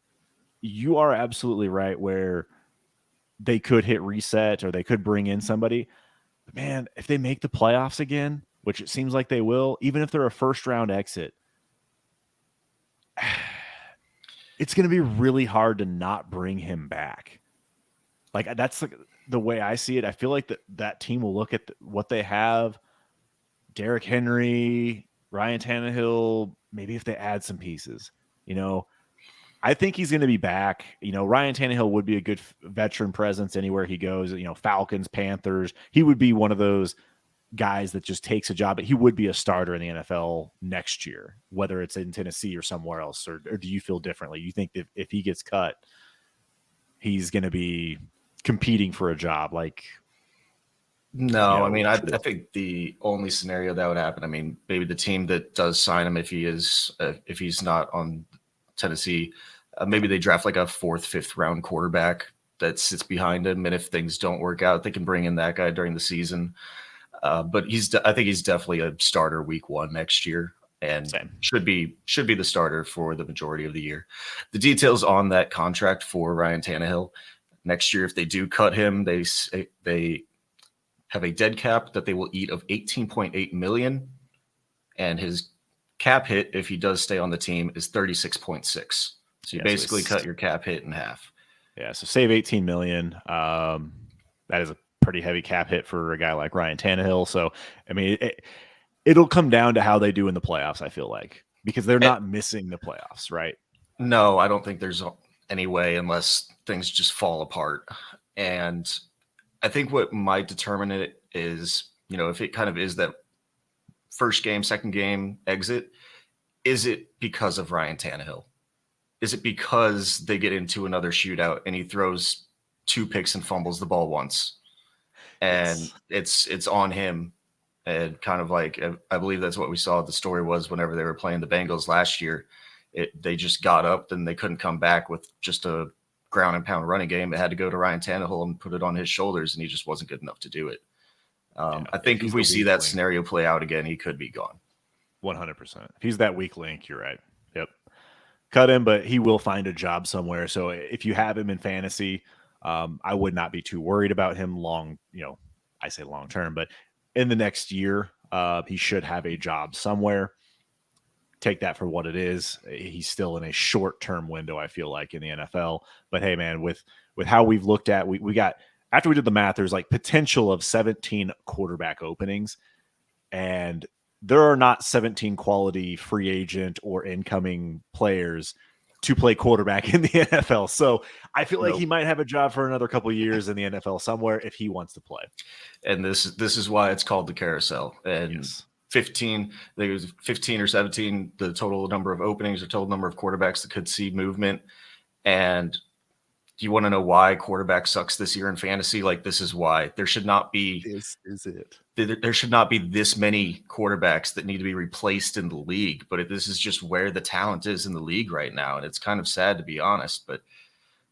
you are absolutely right where they could hit reset or they could bring in somebody. But man, if they make the playoffs again, which it seems like they will, even if they're a first round exit, it's going to be really hard to not bring him back. Like, that's the way I see it. I feel like that team will look at what they have. Derrick Henry, Ryan Tannehill, maybe if they add some pieces, I think he's going to be back. Ryan Tannehill would be a good veteran presence anywhere he goes. Falcons, Panthers. He would be one of those guys that just takes a job, but he would be a starter in the NFL next year, whether it's in Tennessee or somewhere else. Or do you feel differently? You think that if he gets cut, he's going to be competing for a job? No, I mean, I think the only scenario that would happen, I mean, maybe the team that does sign him, if he's not on Tennessee, maybe they draft like a 4th, 5th round quarterback that sits behind him, and if things don't work out, they can bring in that guy during the season. But I think he's definitely a starter week 1 next year, and should be the starter for the majority of the year. The details on that contract for Ryan Tannehill next year, if they do cut him, they have a dead cap that they will eat of $18.8 million, and his cap hit, if he does stay on the team, is 36.6. So you basically cut your cap hit in half. Yeah, so save $18 million. That is a pretty heavy cap hit for a guy like Ryan Tannehill. So, I mean, it'll come down to how they do in the playoffs, I feel like, because they're not missing the playoffs, right? No, I don't think there's any way unless things just fall apart. And I think what might determine it is, if it kind of is that first game, second game exit, is it because of Ryan Tannehill? Is it because they get into another shootout and he throws 2 picks and fumbles the ball once? And it's on him And kind of like, I believe that's what we saw the story was whenever they were playing the Bengals last year. They just got up, then they couldn't come back with just a ground and pound running game. It had to go to Ryan Tannehill and put it on his shoulders, and he just wasn't good enough to do it. Yeah, I think if he's we the see weak that link. scenario play out again, he could be gone. 100%. If he's that weak link, you're right. Yep. Cut him, but he will find a job somewhere. So if you have him in fantasy, I would not be too worried about him long. I say long term, but in the next year, he should have a job somewhere. Take that for what it is. He's still in a short term window, I feel like, in the NFL. But hey, man, with how we've looked at, we got, after we did the math, there's like potential of 17 quarterback openings, and there are not 17 quality free agent or incoming players to play quarterback in the NFL. So I feel like he might have a job for another couple of years in the NFL somewhere if he wants to play. And this is why it's called the carousel. And Yes. 15, I think it was 15 or 17, the total number of openings or total number of quarterbacks that could see movement. And do you want to know why quarterback sucks this year in fantasy? Like, this is why there should not be. This is it. There should not be this many quarterbacks that need to be replaced in the league, but this is just where the talent is in the league right now. And it's kind of sad, to be honest, but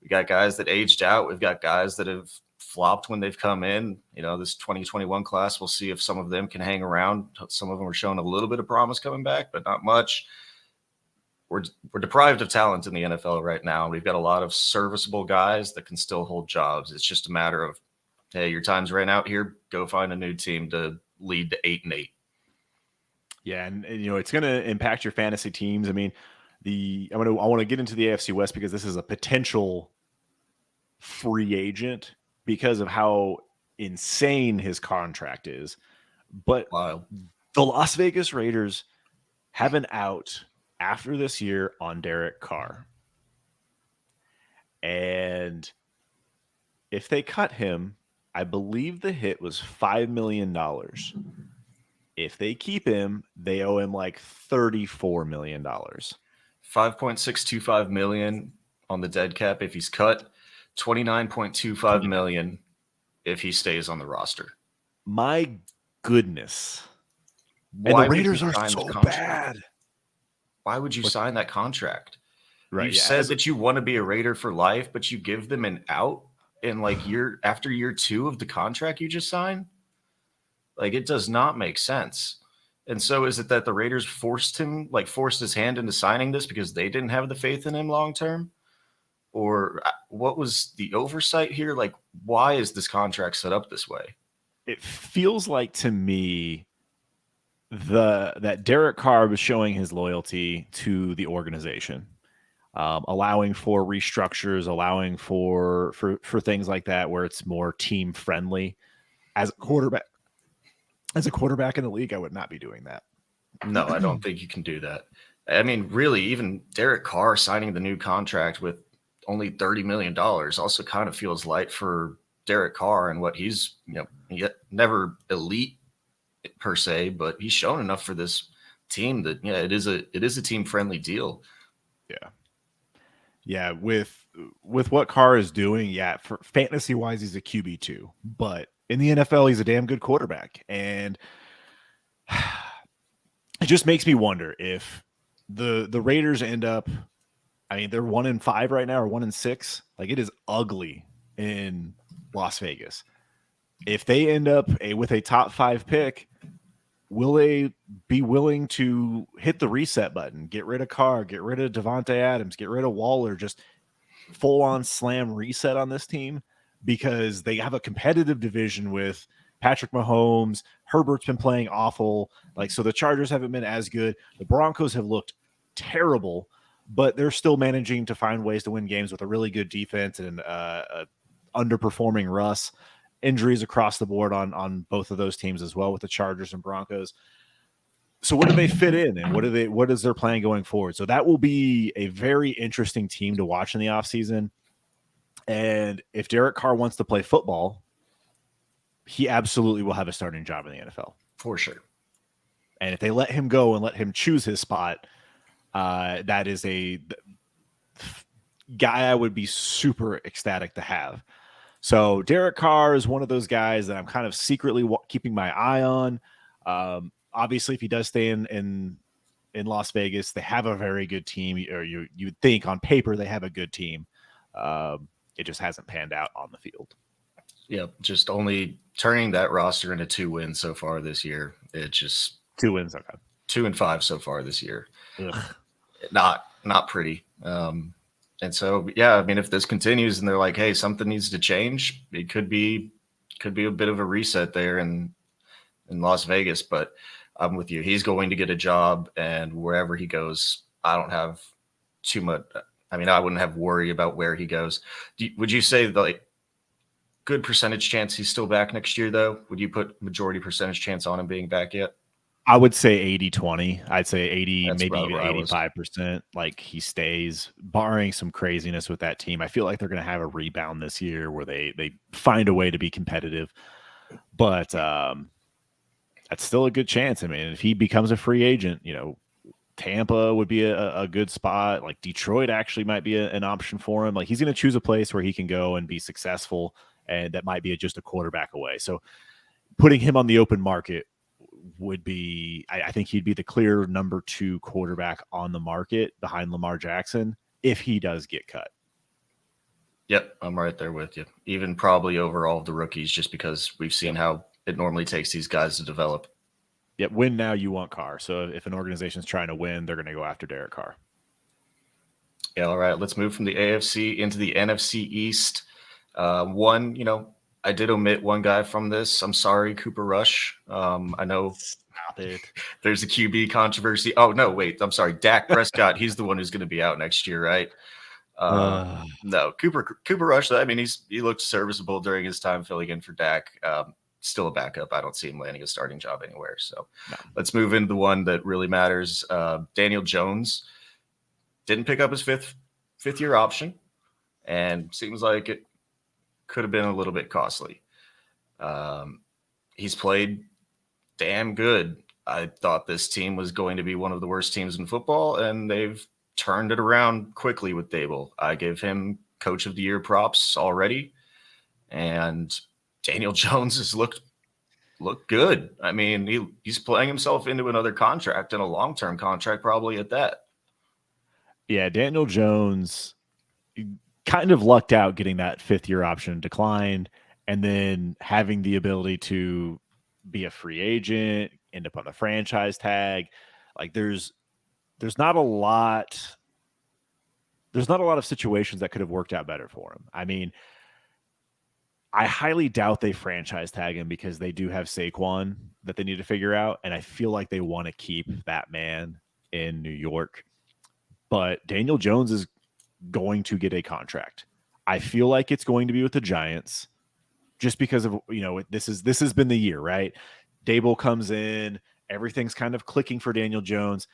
we got guys that aged out. We've got guys that have flopped when they've come in. This 2021 class, we'll see if some of them can hang around. Some of them are showing a little bit of promise coming back, but not much. We're deprived of talent in the NFL right now. We've got a lot of serviceable guys that can still hold jobs. It's just a matter of, hey, your time's ran out here. Go find a new team to lead to 8-8. Yeah, and it's going to impact your fantasy teams. I mean, I want to get into the AFC West because this is a potential free agent because of how insane his contract is. But Wow. The Las Vegas Raiders have an out after this year on Derek Carr. And if they cut him, I believe the hit was $5 million. If they keep him, they owe him like $34 million. $5.625 million on the dead cap if he's cut, $29.25 million if he stays on the roster. My goodness. Why and the Raiders are so bad. Why would you sign that contract? Right. You said that you want to be a Raider for life, but you give them an out in like after year 2 of the contract you just signed? Like, it does not make sense. And so is it that the Raiders forced his hand into signing this because they didn't have the faith in him long term? Or what was the oversight here? Like, why is this contract set up this way? It feels like to me that Derek Carr was showing his loyalty to the organization, allowing for restructures, allowing for things like that where it's more team friendly. As a quarterback in the league, I would not be doing that. No, I don't think you can do that. I mean, really, even Derek Carr signing the new contract with only $30 million also kind of feels light for Derek Carr and what he's, yet never elite per se, but he's shown enough for this team that, it is a team friendly deal. Yeah. With what Carr is doing, for fantasy wise, he's a QB2, but in the NFL, he's a damn good quarterback. And it just makes me wonder if the Raiders end up, I mean, they're 1-5 right now, or 1-6. Like, it is ugly in Las Vegas. If they end up with a top 5 pick, will they be willing to hit the reset button, get rid of Carr, get rid of Devontae Adams, get rid of Waller, just full on slam reset on this team? Because they have a competitive division with Patrick Mahomes. Herbert's been playing awful. So the Chargers haven't been as good. The Broncos have looked terrible, but they're still managing to find ways to win games with a really good defense and a underperforming Russ. Injuries across the board on both of those teams as well, with the Chargers and Broncos. So where do they fit in, and what is their plan going forward? So that will be a very interesting team to watch in the offseason. And if Derek Carr wants to play football, he absolutely will have a starting job in the NFL. For sure. And if they let him go and let him choose his spot, that is a guy I would be super ecstatic to have. So Derek Carr is one of those guys that I'm kind of secretly keeping my eye on. Obviously, if he does stay in Las Vegas, they have a very good team, or you would think on paper they have a good team. It just hasn't panned out on the field. Yep, just only turning that roster into 2 wins so far this year. It just 2 wins, okay. 2-5 so far this year. Ugh. Not pretty. And so yeah, I mean, if this continues and they're like, hey, something needs to change, it could be a bit of a reset there in Las Vegas. But I'm with you. He's going to get a job, and wherever he goes, I don't have too much. I mean, I wouldn't have worry about where he goes. Would you say like good percentage chance he's still back next year, though? Would you put majority percentage chance on him being back yet? I would say 80-20. I'd say 80, That's maybe about even where I was. 85%. Like he stays, barring some craziness with that team. I feel like they're going to have a rebound this year where they find a way to be competitive. But that's still a good chance. I mean, if he becomes a free agent, Tampa would be a good spot. Like Detroit actually might be an option for him. Like he's going to choose a place where he can go and be successful, and that might be just a quarterback away. So putting him on the open market would be, I think he'd be the clear number 2 quarterback on the market behind Lamar Jackson if he does get cut. Yep, I'm right there with you. Even probably over all of the rookies, just because we've seen how it normally takes these guys to develop. Yep, win now, you want Carr. So if an organization's trying to win, they're going to go after Derek Carr. Yeah, all right. Let's move from the AFC into the NFC East. I did omit one guy from this. I'm sorry, Cooper Rush. I know Stop it. There's a QB controversy. Oh, no, wait. I'm sorry. Dak Prescott, he's the one who's going to be out next year, right? No, Cooper Rush, I mean, he looked serviceable during his time filling in for Dak. Still a backup. I don't see him landing a starting job anywhere. So Let's move into the one that really matters. Daniel Jones didn't pick up his fifth year option, and seems like it could have been a little bit costly. He's played damn good. I thought this team was going to be one of the worst teams in football, and they've turned it around quickly with Dable. I give him Coach of the Year props already, and Daniel Jones has looked good. I mean, he's playing himself into another contract, and a long-term contract probably at that. Yeah, Daniel Jones kind of lucked out getting that 5th year option declined, and then having the ability to be a free agent, end up on the franchise tag. Like there's not a lot. There's not a lot of situations that could have worked out better for him. I mean, I highly doubt they franchise tag him because they do have Saquon that they need to figure out, and I feel like they want to keep that man in New York. But Daniel Jones is going to get a contract. I feel like it's going to be with the Giants, just because of this has been the year, right? Dable comes in, everything's kind of clicking for Daniel Jones.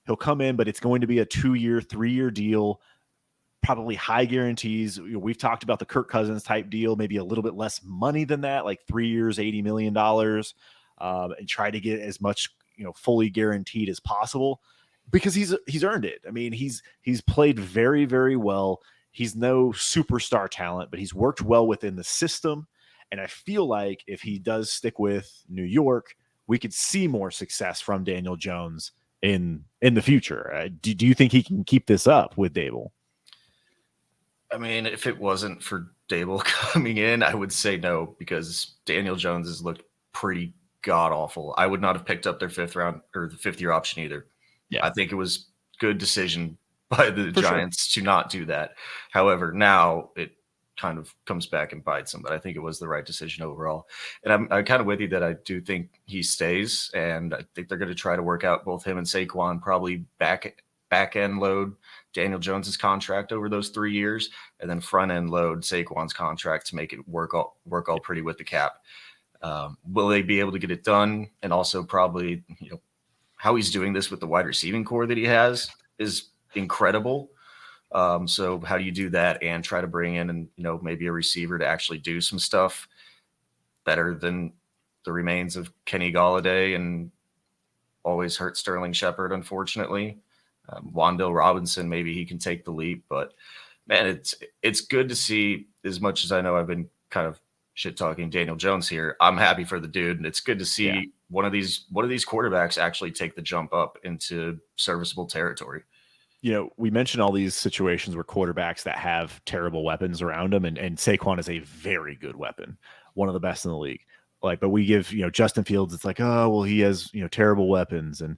He'll come in, but it's going to be a 2-year, 3-year deal. Probably high guarantees. We've talked about the Kirk Cousins type deal, maybe a little bit less money than that, like 3 years, $80 million, and try to get as much, fully guaranteed as possible because he's earned it. I mean, he's played very, very well. He's no superstar talent, but he's worked well within the system. And I feel like if he does stick with New York, we could see more success from Daniel Jones in the future. Do you think he can keep this up with Dable? I mean, if it wasn't for Dable coming in, I would say no, because Daniel Jones has looked pretty god awful. I would not have picked up their 5th round or the 5th year option either. Yeah. I think it was good decision by the Giants to not do that. However, now it kind of comes back and bites them, but I think it was the right decision overall. And I'm kind of with you that I do think he stays, and I think they're going to try to work out both him and Saquon, probably back end load Daniel Jones's contract over those 3 years, and then front end load Saquon's contract to make it work all pretty with the cap. Will they be able to get it done? And also probably, how he's doing this with the wide receiving core that he has is incredible. So how do you do that and try to bring in and maybe a receiver to actually do some stuff better than the remains of Kenny Golladay and always hurt Sterling Shepard, unfortunately. Wan'Dale Robinson, maybe he can take the leap, but man, it's good to see. As much as I know I've been kind of shit talking Daniel Jones here, I'm happy for the dude, and it's good to see one of these quarterbacks actually take the jump up into serviceable territory. We mentioned all these situations where quarterbacks that have terrible weapons around them, and Saquon is a very good weapon, one of the best in the league. But we give, Justin Fields, it's like, oh, well, he has, terrible weapons. And,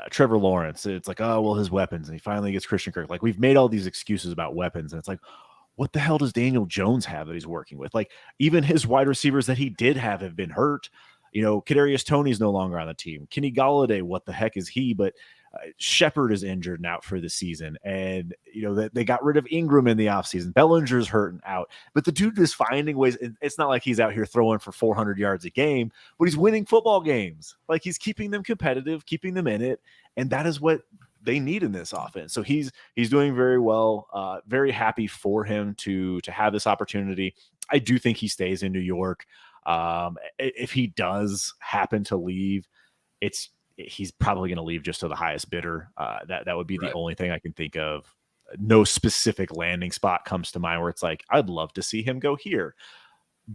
Trevor Lawrence, it's like, oh, well, his weapons. And he finally gets Christian Kirk. Like, we've made all these excuses about weapons. And it's like, what the hell does Daniel Jones have that he's working with? Like, even his wide receivers that he did have been hurt. Kadarius Toney's no longer on the team. Kenny Golladay, what the heck is he? But Shepard is injured and out for the season. And, they got rid of Ingram in the offseason. Bellinger's hurt and out. But the dude is finding ways. It's not like he's out here throwing for 400 yards a game, but he's winning football games. Like, he's keeping them competitive, keeping them in it. And that is what they need in this offense. So he's doing very well. Very happy for him to have this opportunity. I do think he stays in New York. If he does happen to leave, he's probably going to leave just to the highest bidder. That would be the only thing I can think of. No specific landing spot comes to mind where it's like, I'd love to see him go here,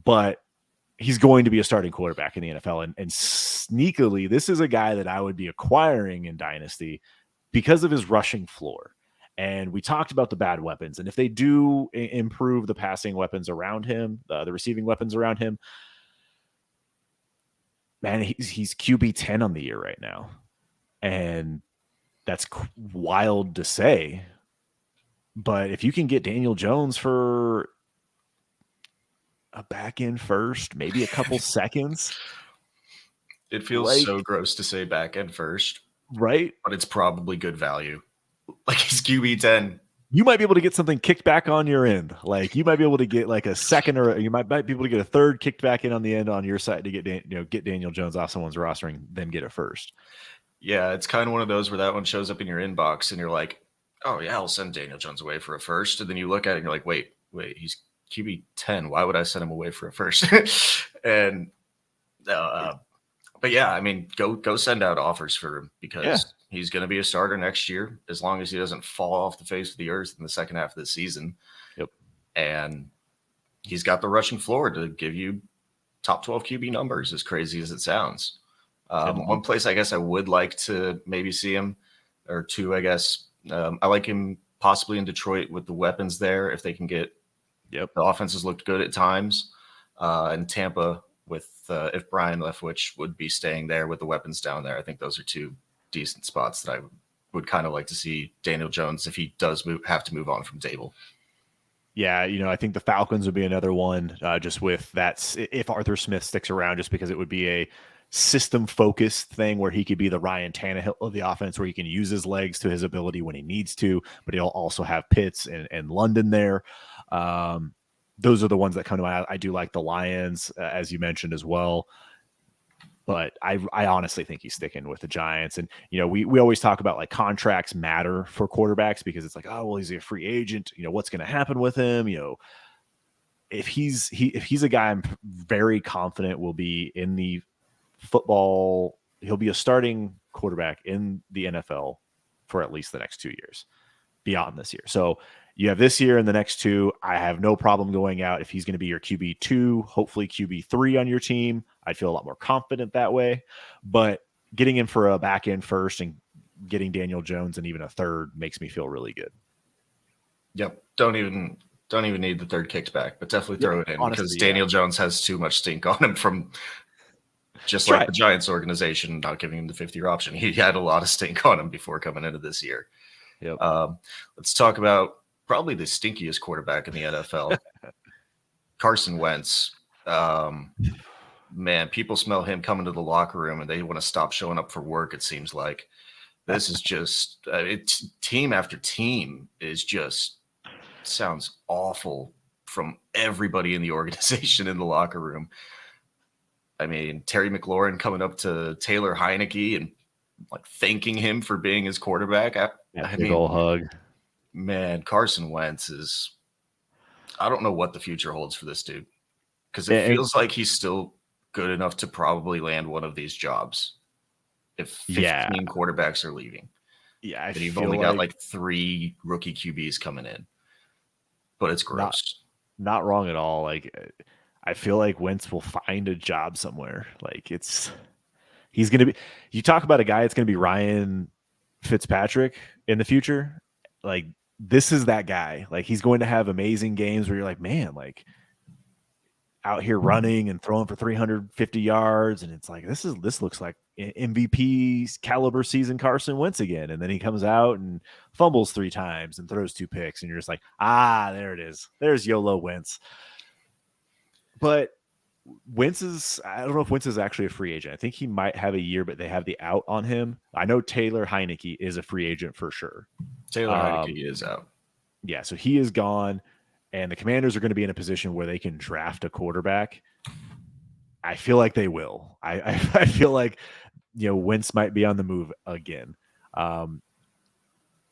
but he's going to be a starting quarterback in the NFL. And sneakily, this is a guy that I would be acquiring in Dynasty because of his rushing floor. And we talked about the bad weapons. And if they do improve the passing weapons around him, the receiving weapons around him, man, he's QB 10 on the year right now. And that's wild to say. But if you can get Daniel Jones for a back end first, maybe a couple seconds. It feels so gross to say back end first. Right? But it's probably good value. Like, he's QB 10. You might be able to get something kicked back on your end. Like, you might be able to get like a second, or you might be able to get a third kicked back in on the end on your side to get Daniel Jones off someone's roster and then get it first. Yeah, it's kind of one of those where that one shows up in your inbox and you're like, oh yeah, I'll send Daniel Jones away for a first. And then you look at it and you're like, wait, he's QB 10. Why would I send him away for a first? And but yeah, I mean, go send out offers for him, because he's going to be a starter next year, as long as he doesn't fall off the face of the earth in the second half of the season. Yep. And he's got the rushing floor to give you top 12 QB numbers, as crazy as it sounds. One place I guess I would like to maybe see him, or two, I guess. I like him possibly in Detroit with the weapons there, if they can get the offense has looked good at times. And Tampa with if Brian Leftwich would be staying there with the weapons down there. I think those are two decent spots that I would kind of like to see Daniel Jones if he does have to move on from Dable. Yeah, I think the Falcons would be another one, just with that, if Arthur Smith sticks around, just because it would be a system-focused thing where he could be the Ryan Tannehill of the offense, where he can use his legs to his ability when he needs to, but he'll also have Pitts and London there. Those are the ones that come to mind. I do like the Lions, as you mentioned as well. But I honestly think he's sticking with the Giants. And, we always talk about like contracts matter for quarterbacks, because it's like, oh, well, he's a free agent. What's going to happen with him? If he's a guy I'm very confident will be in the football, he'll be a starting quarterback in the NFL for at least the next 2 years beyond this year. So you have this year and the next two. I have no problem going out if he's going to be your QB2, hopefully QB3 on your team. I'd feel a lot more confident that way. But getting in for a back end first and getting Daniel Jones and even a third makes me feel really good. Yep. Don't even need the third kicked back, but definitely throw it in, honestly, because Daniel Jones has too much stink on him from just like the Giants organization not giving him the 50-year option. He had a lot of stink on him before coming into this year. Yep. Let's talk about probably the stinkiest quarterback in the NFL, Carson Wentz. Man, people smell him coming to the locker room and they want to stop showing up for work. It seems like this is just team after team is just sounds awful from everybody in the organization in the locker room. I mean, Terry McLaurin coming up to Taylor Heineke and like thanking him for being his quarterback. I mean, old hug. Man, Carson Wentz is, I don't know what the future holds for this dude, because it feels like he's still good enough to probably land one of these jobs if 15 quarterbacks are leaving. Yeah, and you've only got like 3 rookie QBs coming in, but it's gross. Not wrong at all. Like, I feel like Wentz will find a job somewhere. Like he's going to be, you talk about a guy that's going to be Ryan Fitzpatrick in the future. Like this is that guy. Like he's going to have amazing games where you're like, man, like out here running and throwing for 350 yards. And it's like, this looks like MVP caliber season Carson Wentz again. And then he comes out and fumbles 3 times and throws 2 picks. And you're just like, there it is. There's YOLO Wentz. But I don't know if Wentz is actually a free agent. I think he might have a year, but they have the out on him. I know Taylor Heineke is a free agent for sure. Taylor Heineke is out. Yeah, so he is gone, and the Commanders are going to be in a position where they can draft a quarterback. I feel like they will. I feel like Wentz might be on the move again. I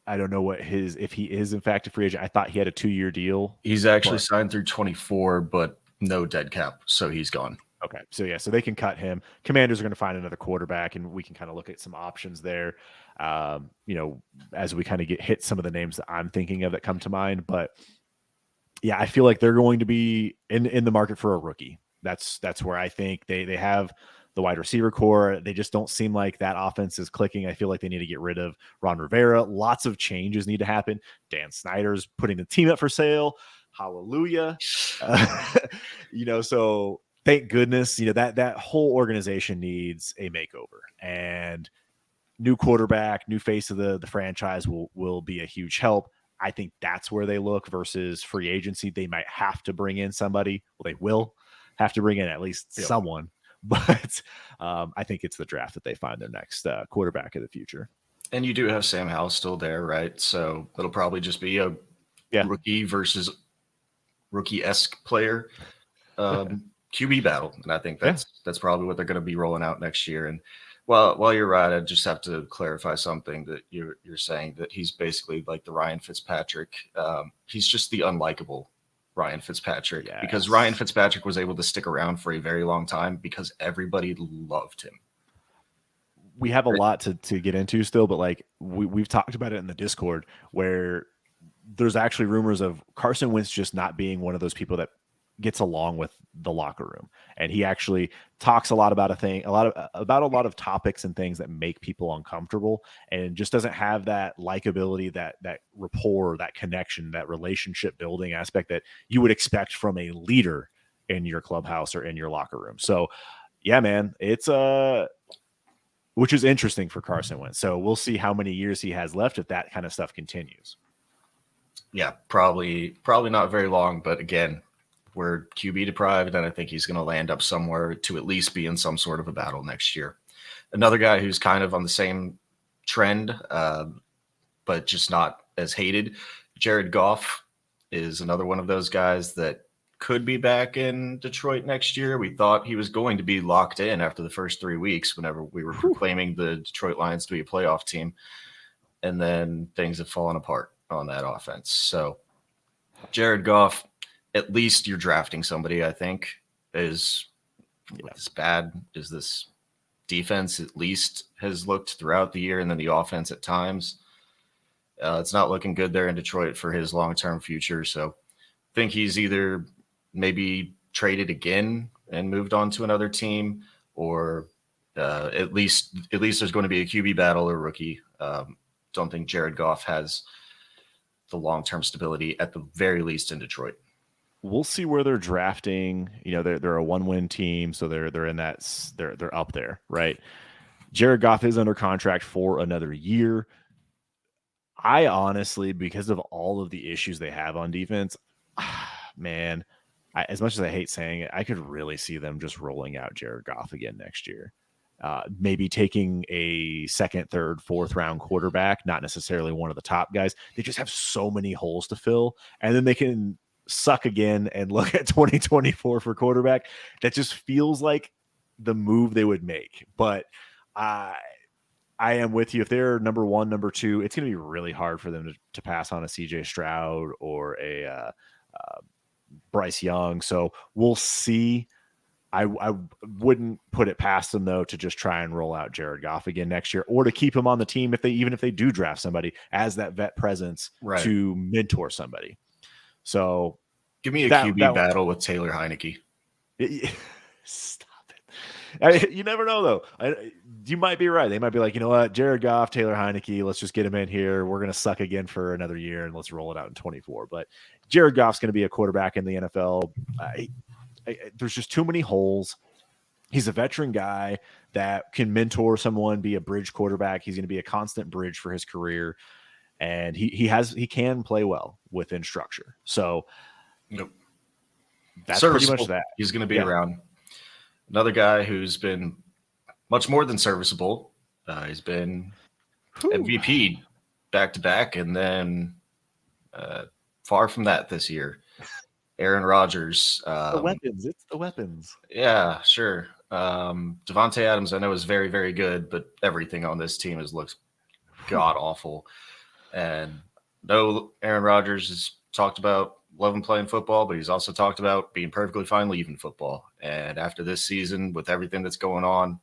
don't know if he is in fact a free agent. I thought he had a 2-year deal. He's actually signed through 24, but no dead cap, so he's gone. Okay, so they can cut him. Commanders are going to find another quarterback, and we can kind of look at some options there. As we kind of hit some of the names that I'm thinking of that come to mind. But yeah, I feel like they're going to be in the market for a rookie. That's where I think they have the wide receiver core. They just don't seem like that offense is clicking. I feel like they need to get rid of Ron Rivera. Lots of changes need to happen. Dan Snyder's putting the team up for sale. Hallelujah. So thank goodness, that whole organization needs a makeover, and new quarterback, new face of the franchise will be a huge help. I think that's where they look versus free agency. They might have to bring in somebody. Well, they will have to bring in at least someone, but I think it's the draft that they find their next quarterback of the future. And you do have Sam Howell still there, right? So it'll probably just be a rookie versus rookie-esque player QB battle, and I think that's probably what they're going to be rolling out next year. And while you're right, I just have to clarify something that you're saying, that he's basically like the Ryan Fitzpatrick. He's just the unlikable Ryan Fitzpatrick, because Ryan Fitzpatrick was able to stick around for a very long time because everybody loved him. We have a lot to get into still, but like we've talked about it in the Discord, where there's actually rumors of Carson Wentz just not being one of those people that gets along with the locker room. And he actually talks a lot about a lot of topics and things that make people uncomfortable, and just doesn't have that likability, that rapport, that connection, that relationship building aspect that you would expect from a leader in your clubhouse or in your locker room. So yeah, man, it's which is interesting for Carson Wentz. So we'll see how many years he has left if that kind of stuff continues. Yeah, probably not very long, but again, we're QB deprived, and I think he's going to land up somewhere to at least be in some sort of a battle next year. Another guy who's kind of on the same trend, but just not as hated, Jared Goff is another one of those guys that could be back in Detroit next year. We thought he was going to be locked in after the first 3 weeks whenever we were proclaiming the Detroit Lions to be a playoff team, and then things have fallen apart on that offense. So Jared Goff, at least you're drafting somebody, I think, as bad as this defense at least has looked throughout the year, and then the offense at times. It's not looking good there in Detroit for his long-term future. So I think he's either maybe traded again and moved on to another team, or at least there's going to be a QB battle or rookie. Don't think Jared Goff has the long-term stability, at the very least, in Detroit. We'll see where they're drafting. They're a 1-win team, so they're in that, they're up there, right? Jared Goff is under contract for another year. I honestly, because of all of the issues they have on defense, man, as much as I hate saying it, I could really see them just rolling out Jared Goff again next year. Maybe taking a second, third, fourth round quarterback, not necessarily one of the top guys. They just have so many holes to fill, and then they can suck again and look at 2024 for quarterback. That just feels like the move they would make. But I am with you. If they're number one, number two, it's going to be really hard for them to pass on a CJ Stroud or a Bryce Young. So we'll see. I wouldn't put it past them, though, to just try and roll out Jared Goff again next year, or to keep him on the team if they do draft somebody as that vet presence to mentor somebody. So give me a QB battle with Taylor Heineke. Stop it. You never know, though. You might be right. They might be like, you know what, Jared Goff, Taylor Heineke, let's just get him in here. We're going to suck again for another year, and let's roll it out in 24. But Jared Goff's going to be a quarterback in the NFL. There's just too many holes. He's a veteran guy that can mentor someone, be a bridge quarterback. He's going to be a constant bridge for his career, and he can play well within structure. So Yep. that's pretty much that. He's going to be around. Another guy who's been much more than serviceable. He's been MVP back to back, and then far from that this year. Aaron Rodgers. The weapons. It's the weapons. Yeah, sure. Devontae Adams, I know, is very, very good, but everything on this team looks god awful. And no, Aaron Rodgers has talked about loving playing football, but he's also talked about being perfectly fine leaving football. And after this season, with everything that's going on,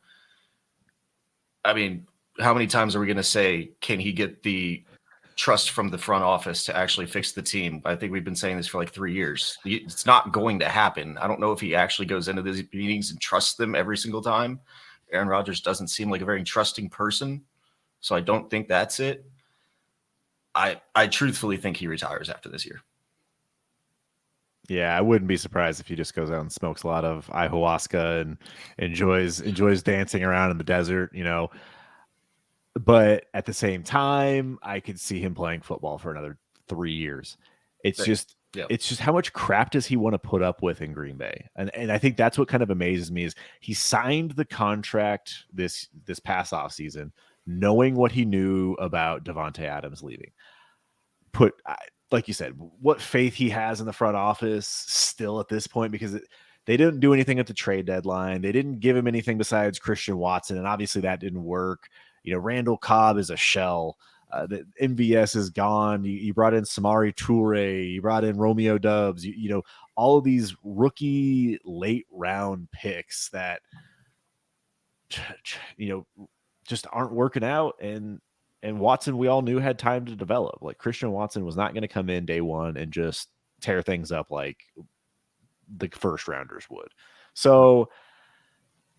I mean, how many times are we going to say, can he get the trust from the front office to actually fix the team? I think we've been saying this for like 3 years. It's not going to happen. I don't know if he actually goes into these meetings and trusts them every single time. Aaron Rodgers doesn't seem like a very trusting person, so I don't think that's it. I truthfully think he retires after this year. Yeah, I wouldn't be surprised if he just goes out and smokes a lot of ayahuasca and enjoys dancing around in the desert, you know. But at the same time, I could see him playing football for another 3 years. It's just how much crap does he want to put up with in Green Bay? And I think that's what kind of amazes me is he signed the contract this past offseason knowing what he knew about Devontae Adams leaving. Like you said, what faith he has in the front office still at this point, because they didn't do anything at the trade deadline. They didn't give him anything besides Christian Watson, and obviously that didn't work. You know, Randall Cobb is a shell. The MVS is gone. You brought in Samari Toure. You brought in Romeo Doubs. You know, all of these rookie late round picks that, you know, just aren't working out. And Watson, we all knew, had time to develop. Like, Christian Watson was not going to come in day one and just tear things up like the first rounders would. So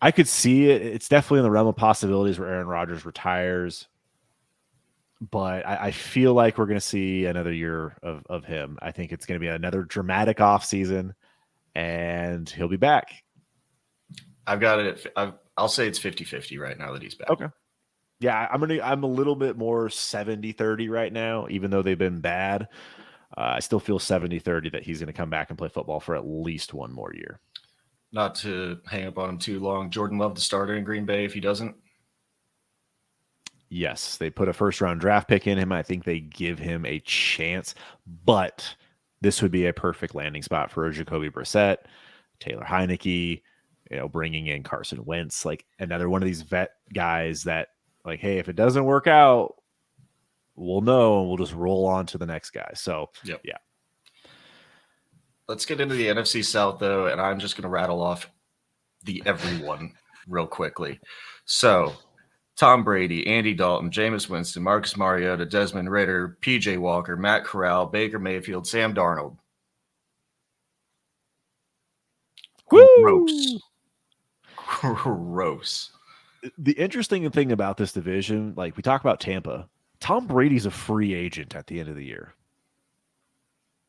I could see it. It's definitely in the realm of possibilities where Aaron Rodgers retires. But I feel like we're going to see another year of him. I think it's going to be another dramatic offseason, and he'll be back. I've got it. I'll say it's 50-50 right now that he's back. Okay. Yeah, I'm a little bit more 70-30 right now, even though they've been bad. I still feel 70-30 that he's going to come back and play football for at least one more year. Not to hang up on him too long, Jordan Love the starter in Green Bay if he doesn't? Yes, they put a first-round draft pick in him. I think they give him a chance, but this would be a perfect landing spot for a Jacoby Brissett, Taylor Heineke, you know, bringing in Carson Wentz, like another one of these vet guys that, like, hey, if it doesn't work out, we'll know and we'll just roll on to the next guy. So, yeah. Let's get into the NFC South, though, and I'm just going to rattle off the everyone real quickly. So, Tom Brady, Andy Dalton, Jameis Winston, Marcus Mariota, Desmond Ridder, PJ Walker, Matt Corral, Baker Mayfield, Sam Darnold. Woo! Gross. The interesting thing about this division, like we talk about Tampa, Tom Brady's a free agent at the end of the year.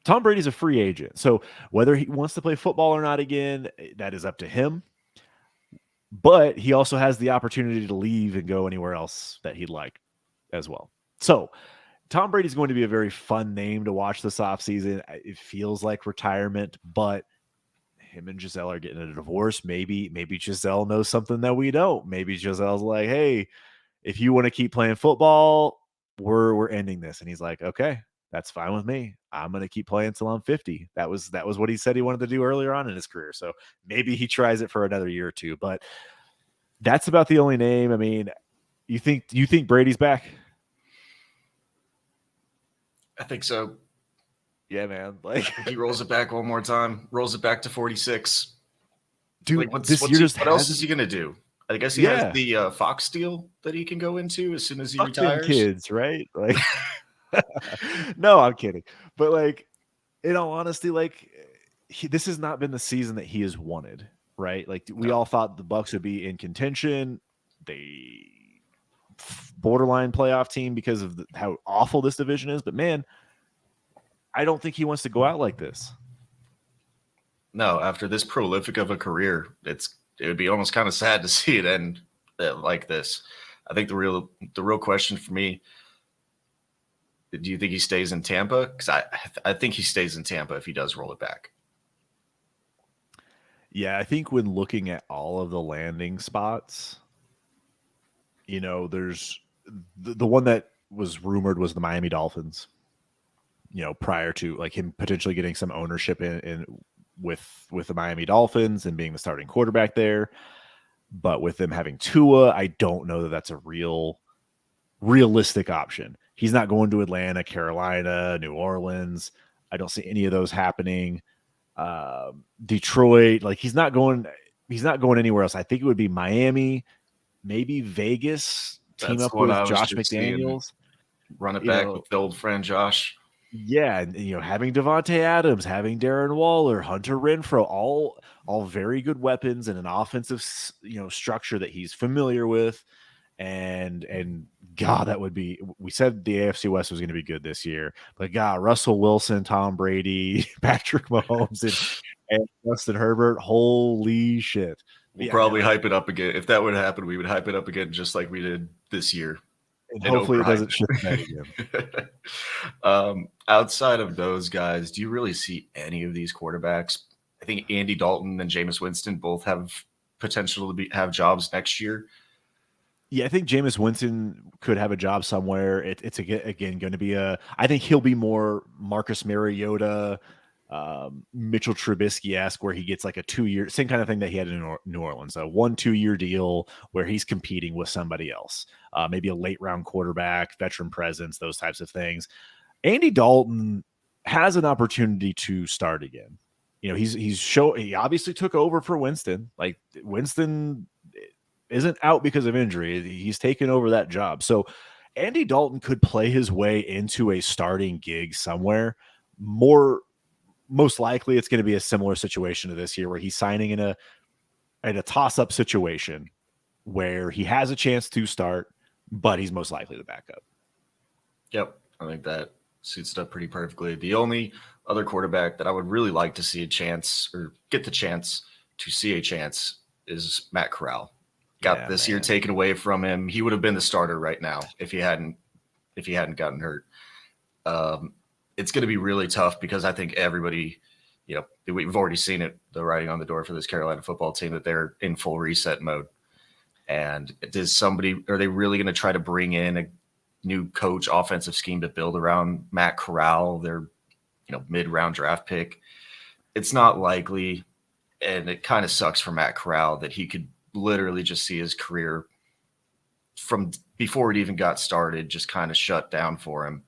Tom Brady's a free agent. So whether he wants to play football or not again, that is up to him. But he also has the opportunity to leave and go anywhere else that he'd like as well. So Tom Brady's going to be a very fun name to watch this offseason. It feels like retirement, but him and Giselle are getting a divorce. Maybe Giselle knows something that we don't. Maybe Giselle's like, hey, if you want to keep playing football, we're ending this. And he's like, okay, that's fine with me. I'm going to keep playing until I'm 50. That was what he said he wanted to do earlier on in his career. So maybe he tries it for another year or two, but that's about the only name. I mean, you think Brady's back? I think so. Yeah, man. Like, he rolls it back one more time, rolls it back to 46. Dude, like, what else is he going to do? I guess he has the Fox deal that he can go into as soon as he retires. Kids, right? Like, no, I'm kidding. But like, in all honesty, like, this has not been the season that he has wanted. right? Like we No, all thought the Bucks would be in contention. They borderline playoff team because of how awful this division is. But man, I don't think he wants to go out like this. no. After this prolific of a career, it would be almost kind of sad to see it end like this. I think the real question for me: do you think he stays in Tampa? Because I think he stays in Tampa if he does roll it back. Yeah, I think when looking at all of the landing spots, there's the one that was rumored was the Miami Dolphins. Prior to like him potentially getting some ownership in with the Miami Dolphins and being the starting quarterback there. But with them having Tua, I don't know that that's a realistic option. He's not going to Atlanta, Carolina, New Orleans. I don't see any of those happening. Detroit, like he's not going anywhere else. I think it would be Miami, maybe Vegas, team That's the up one with I was Josh just seeing. McDaniels. Run it You back know, with the old friend Josh. yeah, and having Devontae Adams, having Darren Waller, Hunter Renfro, all very good weapons and an offensive structure that he's familiar with. And God, that would be. We said the AFC West was going to be good this year, but God, Russell Wilson, Tom Brady, Patrick Mahomes, and Justin Herbert. Holy shit! We'll Yeah, man. probably hype it up again. If that would happen, we would hype it up again just like we did this year And and hopefully it overhype doesn't shit the bed again. it. Outside of those guys, do you really see any of these quarterbacks? I think Andy Dalton and Jameis Winston both have potential to have jobs next year. Yeah, I think Jameis Winston could have a job somewhere. It's again going to be I think he'll be more Marcus Mariota, Mitchell Trubisky-esque, where he gets like a 2-year, same kind of thing that he had in New Orleans, a 1-2 year deal where he's competing with somebody else, maybe a late round quarterback, veteran presence, those types of things. Andy Dalton has an opportunity to start again. He obviously took over for Winston. Like Winston isn't out because of injury. He's taken over that job. So Andy Dalton could play his way into a starting gig somewhere. Most likely it's going to be a similar situation to this year where he's signing in a toss-up situation where he has a chance to start, but he's most likely the backup. Yep, I think that suits it up pretty perfectly. The only other quarterback that I would really like to see a chance or get the chance to see a chance is Matt Corral. Got this year taken away from him. He would have been the starter right now if he hadn't gotten hurt. It's going to be really tough because I think everybody, we've already seen it, the writing on the door for this Carolina football team that they're in full reset mode. And are they really going to try to bring in a new coach offensive scheme to build around Matt Corral, their, mid-round draft pick? It's not likely. And it kind of sucks for Matt Corral that he could literally just see his career from before it even got started just kind of shut down for him.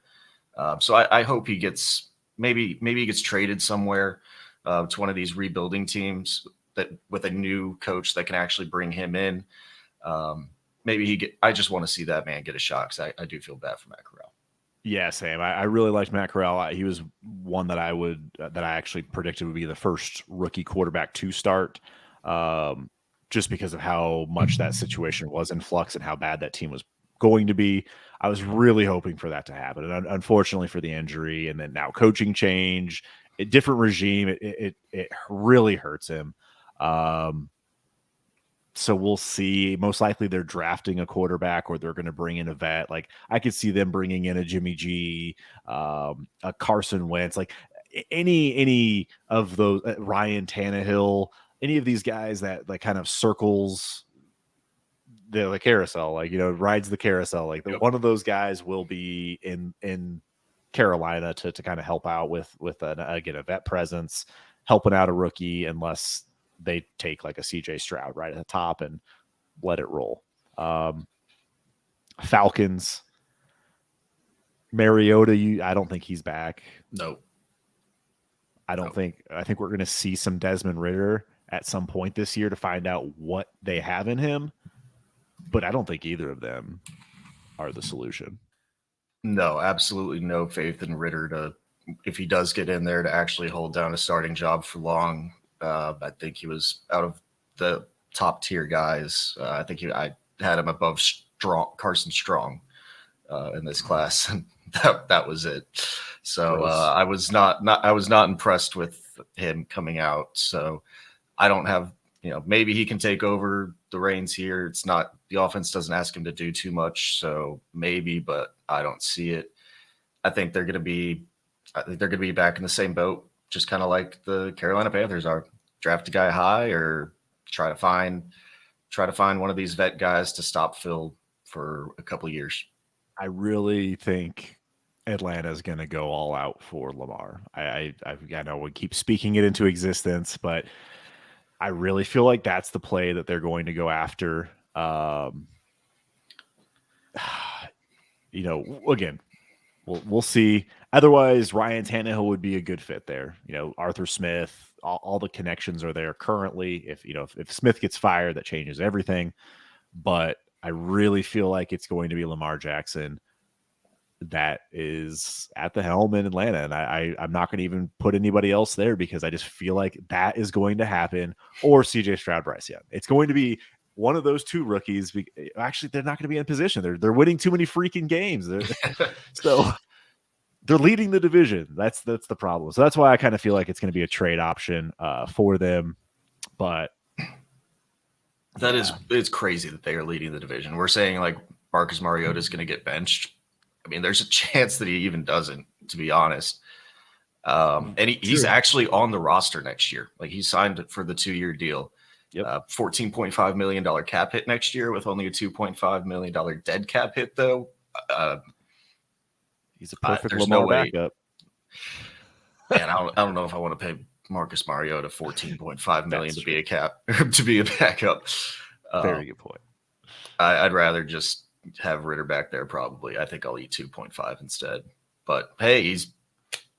So I hope he gets maybe he gets traded somewhere to one of these rebuilding teams that with a new coach that can actually bring him in. I just want to see that man get a shot because I do feel bad for Matt Corral. Yeah, same. I really liked Matt Corral. He was one that I actually predicted would be the first rookie quarterback to start, just because of how much that situation was in flux and how bad that team was going to be. I was really hoping for that to happen, and unfortunately for the injury, and then now coaching change, a different regime, it really hurts him. So we'll see. Most likely they're drafting a quarterback or they're going to bring in a vet. Like I could see them bringing in a Jimmy G, a Carson Wentz, like any of those, Ryan Tannehill, any of these guys that like kind of circles the carousel, like, rides the carousel. Like Yep. one of those guys will be in Carolina to kind of help out with again, a vet presence, helping out a rookie, unless they take like a CJ Stroud right at the top and let it roll. Falcons, Mariota, I don't think he's back. No. I think we're going to see some Desmond Ridder at some point this year to find out what they have in him, but I don't think either of them are the solution. No, absolutely no faith in Ridder if he does get in there, to actually hold down a starting job for long. I think he was out of the top tier guys. I think I had him above Carson Strong in this class, and that was it. So I was not impressed with him coming out. So I don't have, maybe he can take over the reins here. It's not, the offense doesn't ask him to do too much, so maybe, but I don't see it. I think they're going to be back in the same boat, just kind of like the Carolina Panthers are. Draft a guy high, or try to find one of these vet guys to stop Phil for a couple of years. I really think Atlanta is going to go all out for Lamar. I know we keep speaking it into existence, but I really feel like that's the play that they're going to go after. Again, we'll see. Otherwise, Ryan Tannehill would be a good fit there. Arthur Smith, all the connections are there currently. If Smith gets fired, that changes everything. But I really feel like it's going to be Lamar Jackson that is at the helm in Atlanta. And I'm not going to even put anybody else there, because I just feel like that is going to happen. Or CJ Stroud, Bryce Young. It's going to be one of those two rookies. Actually, they're not going to be in position. They're winning too many freaking games. So they're leading the division. That's the problem. So that's why I kind of feel like it's going to be a trade option for them. But it's crazy that they are leading the division. We're saying like Marcus Mariota is going to get benched. I mean, there's a chance that he even doesn't, to be honest. And he's actually on the roster next year. Like, he signed for the 2-year deal. Yep. $14.5 million cap hit next year, with only a $2.5 million dead cap hit, though. He's a perfect Lamar backup. Man, I don't know if I want to pay Marcus Mariota $14.5 million to be a backup. Very good point. I'd rather just have Ritter back there, probably. I think I'll eat 2.5 instead. But hey, he's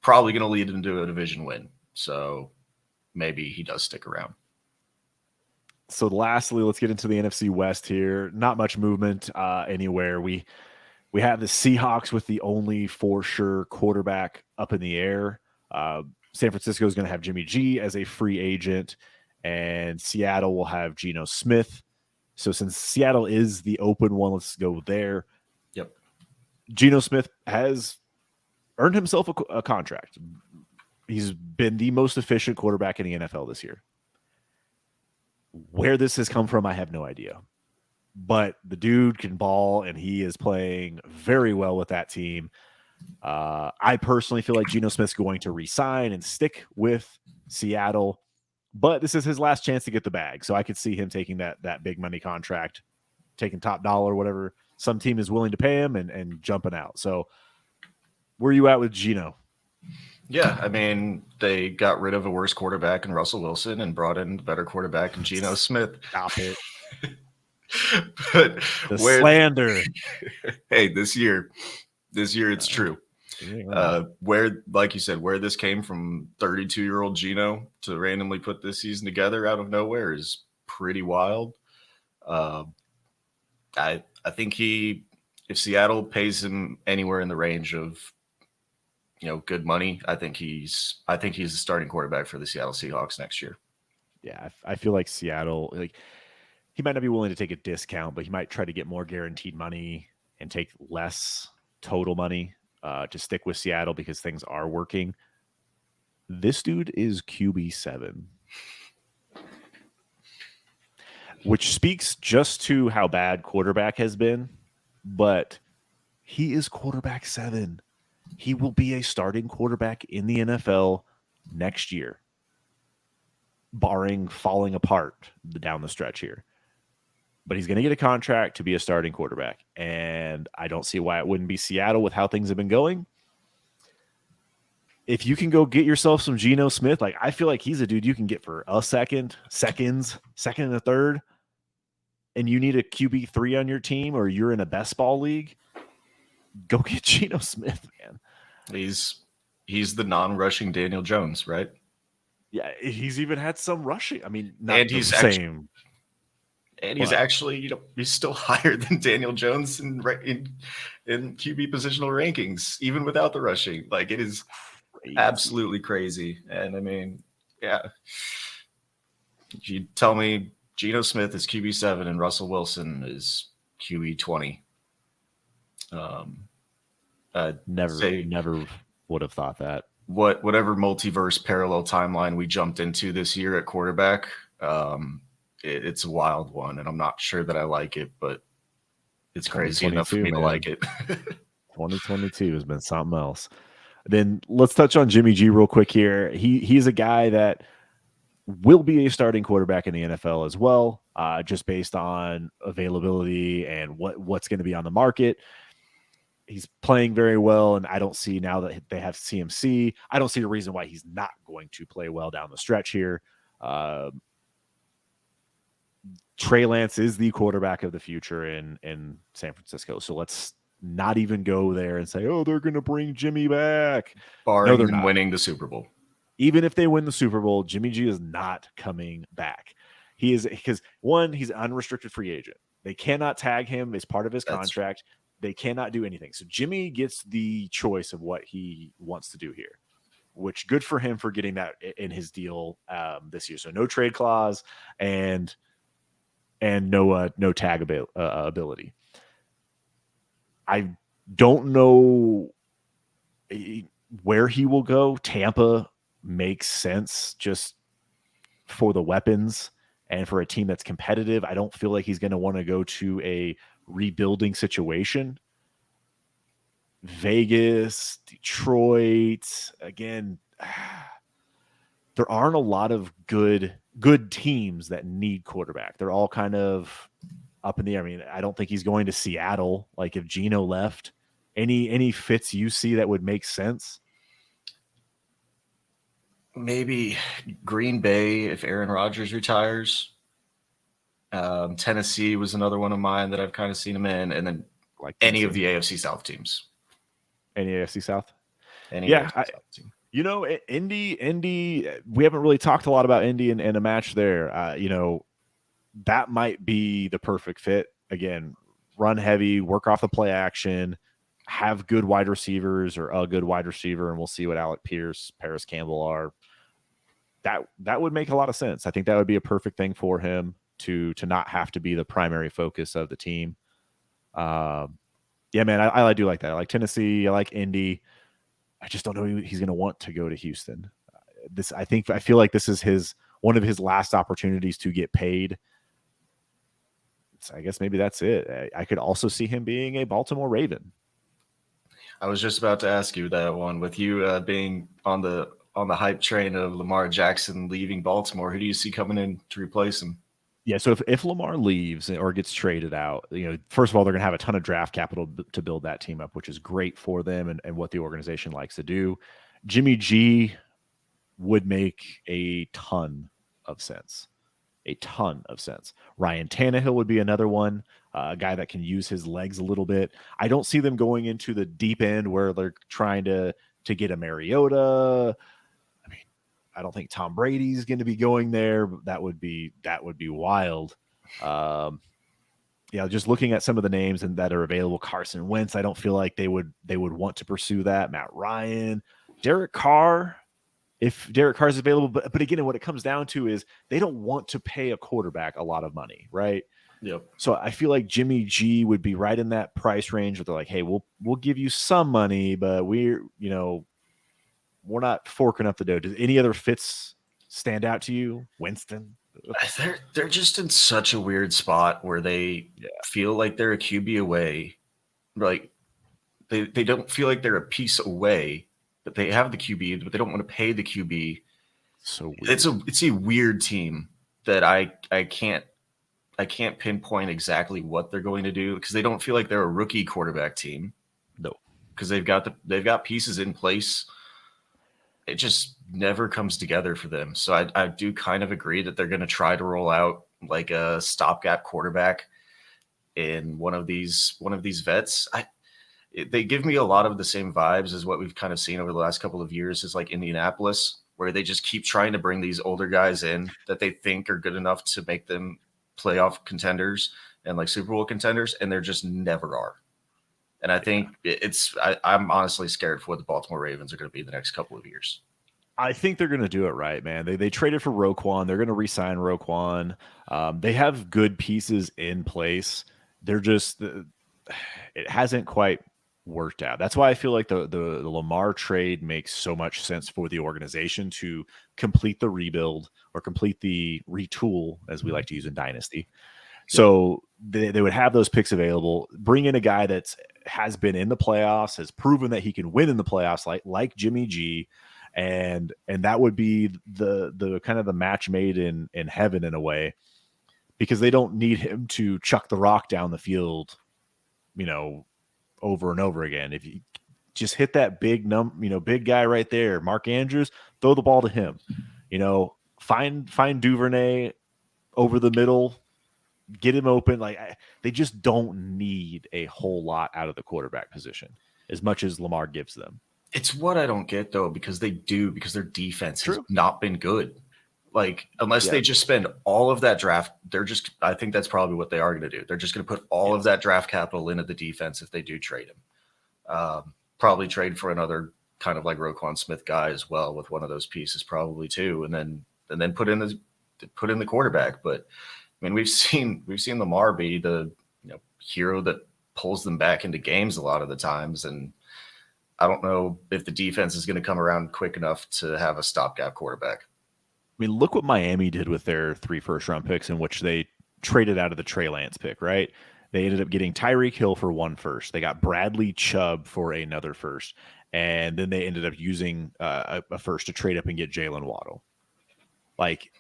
probably going to lead into a division win, so maybe he does stick around. So lastly, let's get into the NFC West here. Not much movement anywhere. We have the Seahawks with the only for sure quarterback up in the air. San Francisco is going to have Jimmy G as a free agent, and Seattle will have Geno Smith. So since Seattle is the open one, let's go there. Yep. Geno Smith has earned himself a contract. He's been the most efficient quarterback in the NFL this year. Where this has come from, I have no idea. But the dude can ball, and he is playing very well with that team. I personally feel like Geno Smith's going to re-sign and stick with Seattle. But this is his last chance to get the bag. So I could see him taking that big money contract, taking top dollar, whatever some team is willing to pay him, and jumping out. So where are you at with Geno? Yeah, I mean, they got rid of a worse quarterback in Russell Wilson and brought in a better quarterback in Geno Smith. Stop it. But slander. Hey, this year it's true. Where, like you said, where this came from, 32-year-old Geno to randomly put this season together out of nowhere is pretty wild. I think if Seattle pays him anywhere in the range of good money, I think he's the starting quarterback for the Seattle Seahawks next year. Yeah, I feel like Seattle, he might not be willing to take a discount, but he might try to get more guaranteed money and take less total money to stick with Seattle because things are working. This dude is QB7, which speaks just to how bad quarterback has been, but he is quarterback 7. He will be a starting quarterback in the NFL next year, barring falling apart down the stretch here. But he's going to get a contract to be a starting quarterback, and I don't see why it wouldn't be Seattle with how things have been going. If you can go get yourself some Geno Smith, I feel like he's a dude you can get for a second and a third, and you need a QB3 on your team, or you're in a best ball league, go get Geno Smith, man. He's the non-rushing Daniel Jones, right? Yeah, he's even had some rushing. I mean, not and the he's same. He's actually, he's still higher than Daniel Jones in QB positional rankings, even without the rushing. It is absolutely crazy. And I mean, yeah, you tell me Geno Smith is QB7 and Russell Wilson is QB20. Say Never would have thought that. whatever multiverse parallel timeline we jumped into this year at quarterback, it's a wild one, and I'm not sure that I like it, but it's crazy enough for me to like it. 2022 has been something else. Then let's touch on Jimmy G real quick here. He's a guy that will be a starting quarterback in the NFL as well, just based on availability and what's going to be on the market. He's playing very well, and I don't see now that they have CMC, I don't see a reason why he's not going to play well down the stretch here. Trey Lance is the quarterback of the future in San Francisco, so let's not even go there and say, oh, they're going to bring Jimmy back. Barring them winning the Super Bowl. Even if they win the Super Bowl, Jimmy G is not coming back. He is, because one, he's an unrestricted free agent. They cannot tag him as part of his contract. They cannot do anything. So Jimmy gets the choice of what he wants to do here, which good for him for getting that in his deal this year. So no trade clause and no tag ability. I don't know where he will go. Tampa makes sense just for the weapons and for a team that's competitive. I don't feel like he's going to want to go to a rebuilding situation. Vegas, Detroit, again, there aren't a lot of good teams that need quarterback. They're all kind of up in the air. I mean, I don't think he's going to Seattle. Like if Geno left, any fits you see that would make sense? Maybe Green Bay if Aaron Rodgers retires. Tennessee was another one of mine that I've kind of seen him in, and then like any of the AFC South teams. Any AFC South? Any AFC South team. You know, Indy, we haven't really talked a lot about Indy and a match there. You know, that might be the perfect fit. Again, run heavy, work off the play action, have good wide receivers or a good wide receiver, and we'll see what Alec Pierce, Paris Campbell are. That would make a lot of sense. I think that would be a perfect thing for him to not have to be the primary focus of the team. Yeah, man, I do like that. I like Tennessee. I like Indy. I just don't know if he's going to want to go to Houston. I feel like this is one of his last opportunities to get paid. So I guess maybe that's it. I could also see him being a Baltimore Raven. I was just about to ask you that one with you being on the hype train of Lamar Jackson leaving Baltimore. Who do you see coming in to replace him? Yeah, so if Lamar leaves or gets traded out, you know, first of all, they're going to have a ton of draft capital to build that team up, which is great for them and what the organization likes to do. Jimmy G would make a ton of sense. A ton of sense. Ryan Tannehill would be another one, a guy that can use his legs a little bit. I don't see them going into the deep end where they're trying to get a Mariota. I mean, I don't think Tom Brady's going to be going there. That would be wild. Yeah, just looking at some of the names that are available, Carson Wentz, I don't feel like they would want to pursue that. Matt Ryan, Derek Carr, if Derek Carr is available, but again, what it comes down to is they don't want to pay a quarterback a lot of money, right? Yep. So I feel like Jimmy G would be right in that price range where they're like, hey, we'll give you some money, but we're not forking up the dough. Does any other fits stand out to you? Winston? They're just in such a weird spot where they feel like they're a QB away. Like they don't feel like they're a piece away, but they have the QB, but they don't want to pay the QB. So weird. It's a weird team that I can't pinpoint exactly what they're going to do because they don't feel like they're a rookie quarterback team. No, because they've got pieces in place. It just never comes together for them. So I do kind of agree that they're going to try to roll out like a stopgap quarterback in one of these vets. They give me a lot of the same vibes as what we've kind of seen over the last couple of years is like Indianapolis, where they just keep trying to bring these older guys in that they think are good enough to make them playoff contenders and like Super Bowl contenders, and they're just never are. And I think I'm honestly scared for what the Baltimore Ravens are going to be the next couple of years. I think they're going to do it right, man. They traded for Roquan. They're going to re-sign Roquan. They have good pieces in place. They're just it hasn't quite worked out. That's why I feel like the Lamar trade makes so much sense for the organization to complete the rebuild or complete the retool, as we like to use in Dynasty. So they would have those picks available. Bring in a guy that's has been in the playoffs, has proven that he can win in the playoffs, like Jimmy G, and that would be the kind of the match made in heaven in a way, because they don't need him to chuck the rock down the field, over and over again. If you just hit that big guy right there, Mark Andrews, throw the ball to him. Find Duvernay over the middle, get him open. They just don't need a whole lot out of the quarterback position as much as Lamar gives them. It's what I don't get though, because their defense has not been good. Unless they just spend all of that draft, I think that's probably what they are going to do. They're just going to put all of that draft capital into the defense if they do trade him. Probably trade for another kind of like Roquan Smith guy as well with one of those pieces probably too. And then put in the quarterback. But I mean, we've seen Lamar be the hero that pulls them back into games a lot of the times. And I don't know if the defense is going to come around quick enough to have a stopgap quarterback. I mean, look what Miami did with their 3 first-round picks, in which they traded out of the Trey Lance pick, right? They ended up getting Tyreek Hill for 1 first. They got Bradley Chubb for another first. And then they ended up using a first to trade up and get Jalen Waddle.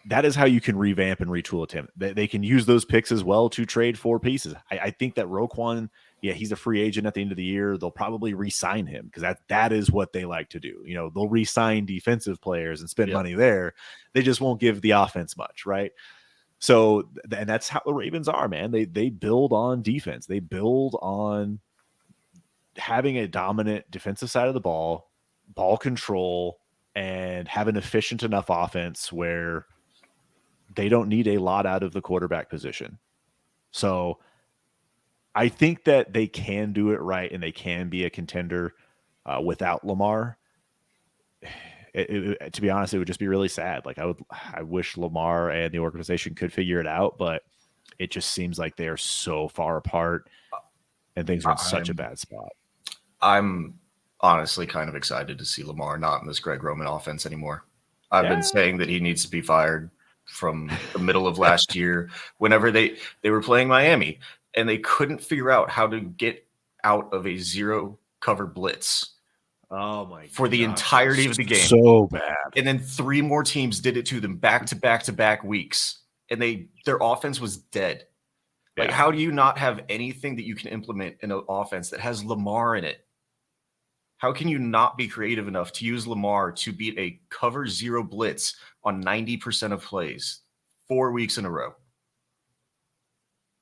That is how you can revamp and retool a team. They can use those picks as well to trade for pieces. I think that Roquan, he's a free agent at the end of the year. They'll probably re-sign him because that is what they like to do. They'll re-sign defensive players and spend money there. They just won't give the offense much, right? So, and that's how the Ravens are, man. They build on defense. They build on having a dominant defensive side of the ball control, and have an efficient enough offense where they don't need a lot out of the quarterback position. So I think that they can do it right, and they can be a contender without Lamar. To be honest, it would just be really sad. I wish Lamar and the organization could figure it out, but it just seems like they are so far apart and things are in such a bad spot. I'm honestly kind of excited to see Lamar not in this Greg Roman offense anymore. I've been saying that he needs to be fired from the middle of last year, whenever they were playing Miami and they couldn't figure out how to get out of a 0 cover blitz. Oh my! For the entirety of the game. So bad. And then 3 more teams did it to them back to back to back weeks. And their offense was dead. How do you not have anything that you can implement in an offense that has Lamar in it? How can you not be creative enough to use Lamar to beat a cover 0 blitz on 90% of plays 4 weeks in a row?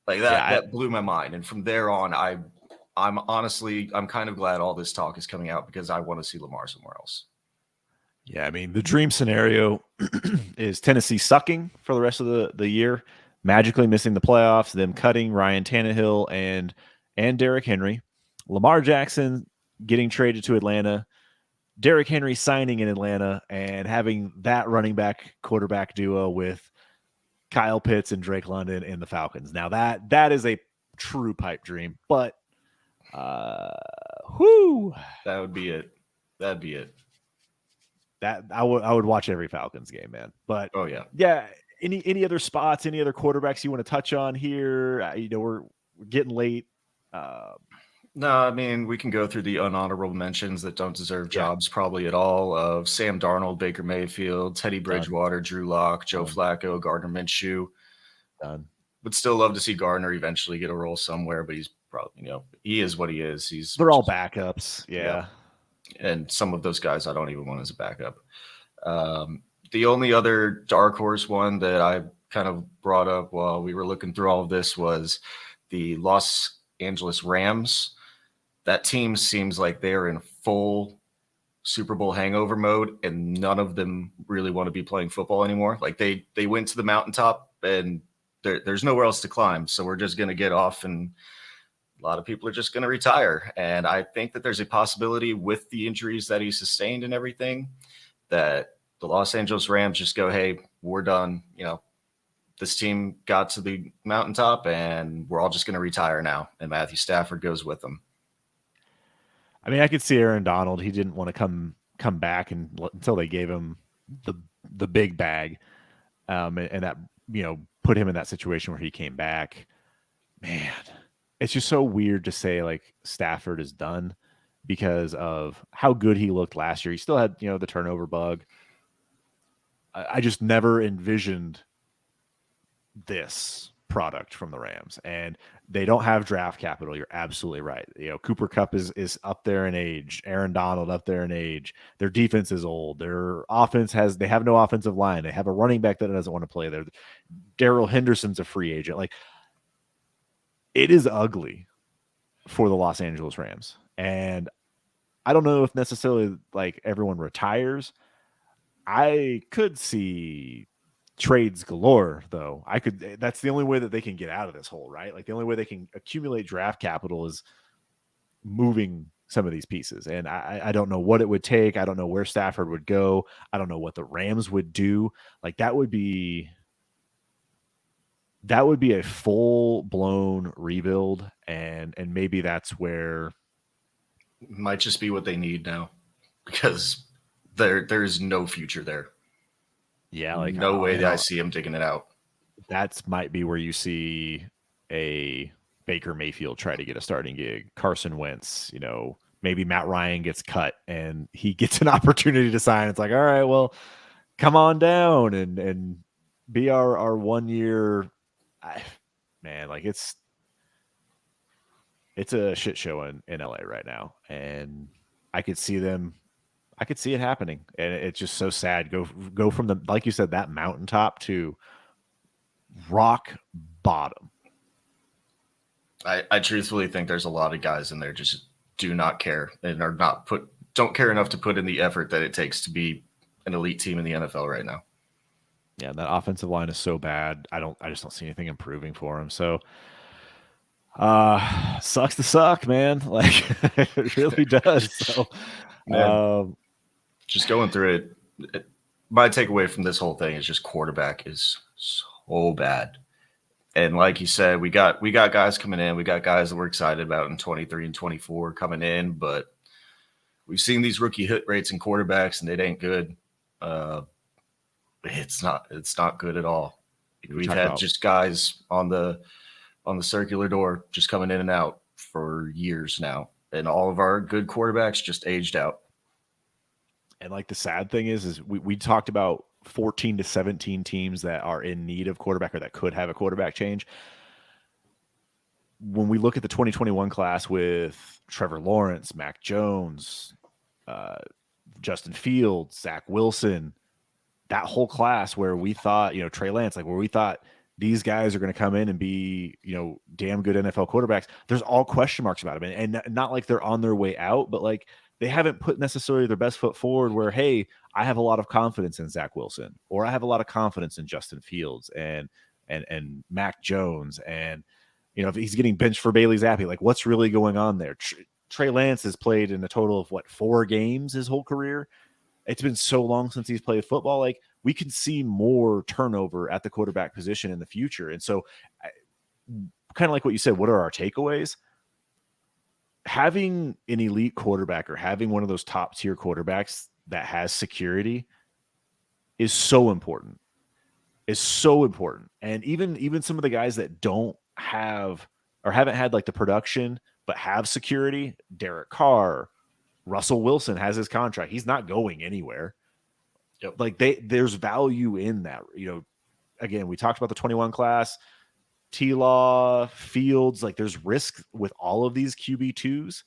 That blew my mind. And from there on, I'm kind of glad all this talk is coming out, because I want to see Lamar somewhere else. Yeah, I mean, the dream scenario is Tennessee sucking for the rest of the year, magically missing the playoffs, them cutting Ryan Tannehill and Derrick Henry, Lamar Jackson getting traded to Atlanta, Derrick Henry signing in Atlanta, and having that running back quarterback duo with Kyle Pitts and Drake London in the Falcons. Now that is a true pipe dream, but that would be it. That'd be it. That I would watch every Falcons game, man. But yeah. Any other spots, any other quarterbacks you want to touch on here? We're getting late. No, I mean, we can go through the unhonorable mentions that don't deserve jobs probably at all, of Sam Darnold, Baker Mayfield, Teddy Bridgewater, Drew Lock, Joe Flacco, Gardner Minshew. Done. Would still love to see Gardner eventually get a role somewhere, but he's probably, he is what he is. They're all backups. Yeah. And some of those guys I don't even want as a backup. The only other dark horse one that I kind of brought up while we were looking through all of this was the Los Angeles Rams. That team seems like they're in full Super Bowl hangover mode, and none of them really want to be playing football anymore. They went to the mountaintop, and there's nowhere else to climb. So we're just going to get off, and a lot of people are just going to retire. And I think that there's a possibility with the injuries that he sustained and everything that The Los Angeles Rams just go, hey, we're done. This team got to the mountaintop and we're all just going to retire now. And Matthew Stafford goes with them. I mean, I could see Aaron Donald. He didn't want to come back until they gave him the big bag, and that put him in that situation where he came back. Man, it's just so weird to say like Stafford is done because of how good he looked last year. He still had the turnover bug. I just never envisioned this product from the Rams, and they don't have draft capital. You're absolutely right. Cooper Kupp is up there in age. Aaron Donald up there in age. Their defense is old. Their offense they have no offensive line. They have a running back that doesn't want to play there. Darrell Henderson's a free agent. Like, it is ugly for the Los Angeles Rams, and I don't know if necessarily like everyone retires. I could see trades galore, though. That's the only way that they can get out of this hole, right? Like, the only way they can accumulate draft capital is moving some of these pieces. And I don't know what it would take. I don't know where Stafford would go. I don't know what the Rams would do. Like, that would be a full blown rebuild. And maybe that's where might just be what they need now, because there's no future there. Yeah, like no way that I see him digging it out. That's might be where you see a Baker Mayfield try to get a starting gig. Carson Wentz, maybe Matt Ryan gets cut and he gets an opportunity to sign. It's like, all right, well, come on down and be our 1 year. Man, like it's a shit show in LA right now, and I could see it happening, and it's just so sad. Go from the, like you said, that mountaintop to rock bottom. I truthfully think there's a lot of guys in there just do not care and don't care enough to put in the effort that it takes to be an elite team in the NFL right now. Yeah, that offensive line is so bad. I just don't see anything improving for him. So sucks to suck, man. Like, it really does. So man, just going through it, my takeaway from this whole thing is just quarterback is so bad. And like you said, we got guys coming in. We got guys that we're excited about in 23 and 24 coming in, but we've seen these rookie hit rates in quarterbacks, and it ain't good. It's not good at all. We've had just guys on the circular door just coming in and out for years now, and all of our good quarterbacks just aged out. And like, the sad thing is we talked about 14 to 17 teams that are in need of quarterback or that could have a quarterback change. When we look at the 2021 class with Trevor Lawrence, Mac Jones, Justin Fields, Zach Wilson, that whole class where we thought, Trey Lance, like where we thought these guys are going to come in and be, damn good NFL quarterbacks, there's all question marks about them. And not like they're on their way out, but like they haven't put necessarily their best foot forward where, hey, I have a lot of confidence in Zach Wilson, or I have a lot of confidence in Justin Fields and Mac Jones. And, if he's getting benched for Bailey Zappi, like what's really going on there? Trey Lance has played in a total of 4 games his whole career. It's been so long since he's played football. Like, we can see more turnover at the quarterback position in the future. And so kind of like what you said, what are our takeaways? Having an elite quarterback or having one of those top tier quarterbacks that has security is so important. And even some of the guys that don't have or haven't had like the production but have security, Derek Carr, Russell Wilson has his contract. He's not going anywhere. Yep. Like, there's value in that. Again, we talked about the 21 class, T-Law, Fields. Like, there's risk with all of these QB2s.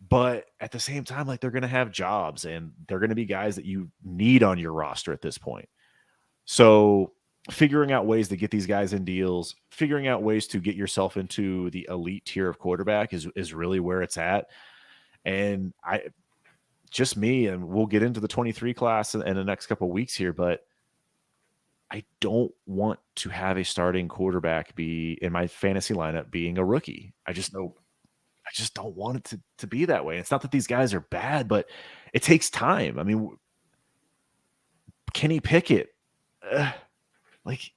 But at the same time, like, they're going to have jobs, and they're going to be guys that you need on your roster at this point. So figuring out ways to get these guys in deals, figuring out ways to get yourself into the elite tier of quarterback is really where it's at. And and we'll get into the 23 class in the next couple of weeks here, but I don't want to have a starting quarterback be in my fantasy lineup being a rookie. I just don't want it to be that way. It's not that these guys are bad, but it takes time. I mean, Kenny Pickett, like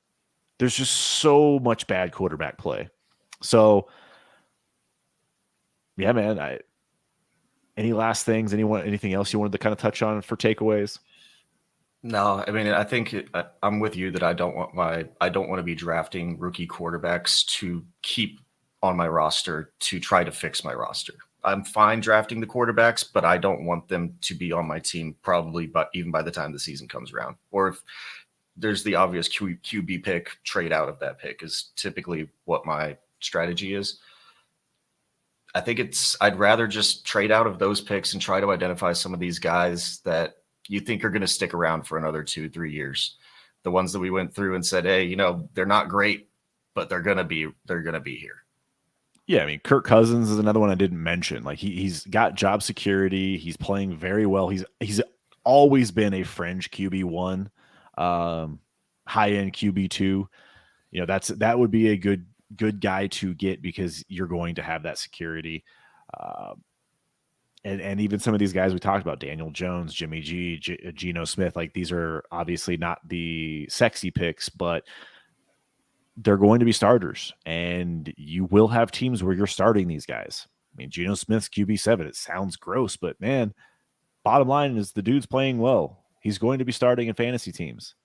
there's just so much bad quarterback play. So yeah, man. Any last things? Anything else you wanted to kind of touch on for takeaways? No, I mean, I think I'm with you that I don't want to be drafting rookie quarterbacks to keep on my roster to try to fix my roster. I'm fine drafting the quarterbacks, but I don't want them to be on my team probably, but even by the time the season comes around, or if there's the obvious QB pick, trade out of that pick is typically what my strategy is. I think I'd rather just trade out of those picks and try to identify some of these guys that you think are going to stick around for another 2-3 years. The ones that we went through and said, hey, they're not great, but they're going to be here. Yeah, I mean, Kirk Cousins is another one I didn't mention. Like he's got job security. He's playing very well. He's always been a fringe QB1, high end QB2. That would be a good guy to get because you're going to have that security. And even some of these guys we talked about, Daniel Jones, Jimmy G, Geno Smith, like these are obviously not the sexy picks, but they're going to be starters, and you will have teams where you're starting these guys. I mean, Geno Smith's QB7, it sounds gross, but man, bottom line is the dude's playing well. He's going to be starting in fantasy teams.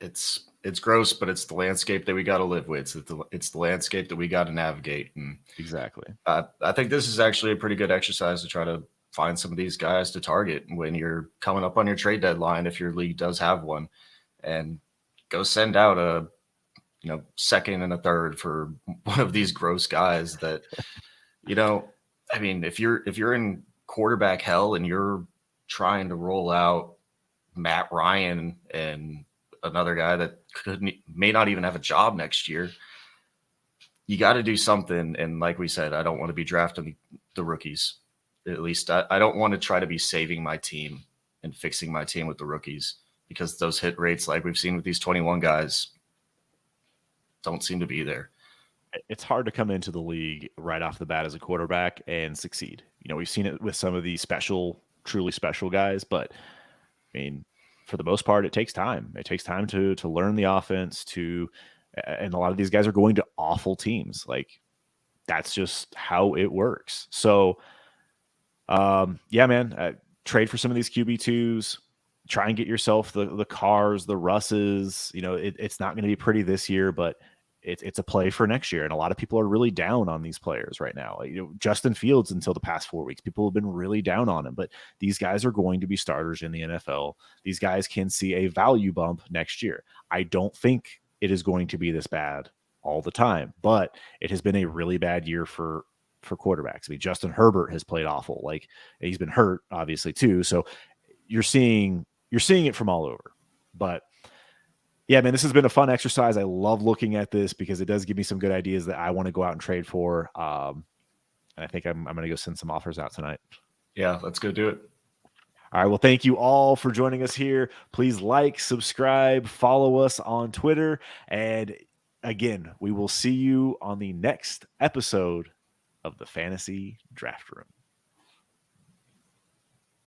It's gross, but it's the landscape that we got to live with. It's the landscape that we got to navigate. And exactly. I think this is actually a pretty good exercise to try to find some of these guys to target when you're coming up on your trade deadline, if your league does have one, and go send out a second and a third for one of these gross guys that, I mean, if you're in quarterback hell and you're trying to roll out Matt Ryan and another guy that may not even have a job next year, you got to do something. And like we said, I don't want to be drafting the rookies. At least I don't want to try to be saving my team and fixing my team with the rookies, because those hit rates, like we've seen with these 21 guys, don't seem to be there. It's hard to come into the league right off the bat as a quarterback and succeed. We've seen it with some of these truly special guys, but I mean, for the most part, it takes time. It takes time to learn the offense, and a lot of these guys are going to awful teams. Like that's just how it works. So, yeah, man, trade for some of these QB2s. Try and get yourself the Cars, the Russes. It's not going to be pretty this year, but it's a play for next year. And a lot of people are really down on these players right now. Justin Fields, until the past 4 weeks, people have been really down on him, but these guys are going to be starters in the NFL. These guys can see a value bump next year. I don't think it is going to be this bad all the time, but it has been a really bad year for quarterbacks. I mean, Justin Herbert has played awful. Like he's been hurt obviously too. So you're seeing it from all over, but yeah, man, this has been a fun exercise. I love looking at this because it does give me some good ideas that I want to go out and trade for. And I think I'm going to go send some offers out tonight. Yeah, let's go do it. All right. Well, thank you all for joining us here. Please like, subscribe, follow us on Twitter. And again, we will see you on the next episode of the Fantasy Draft Room.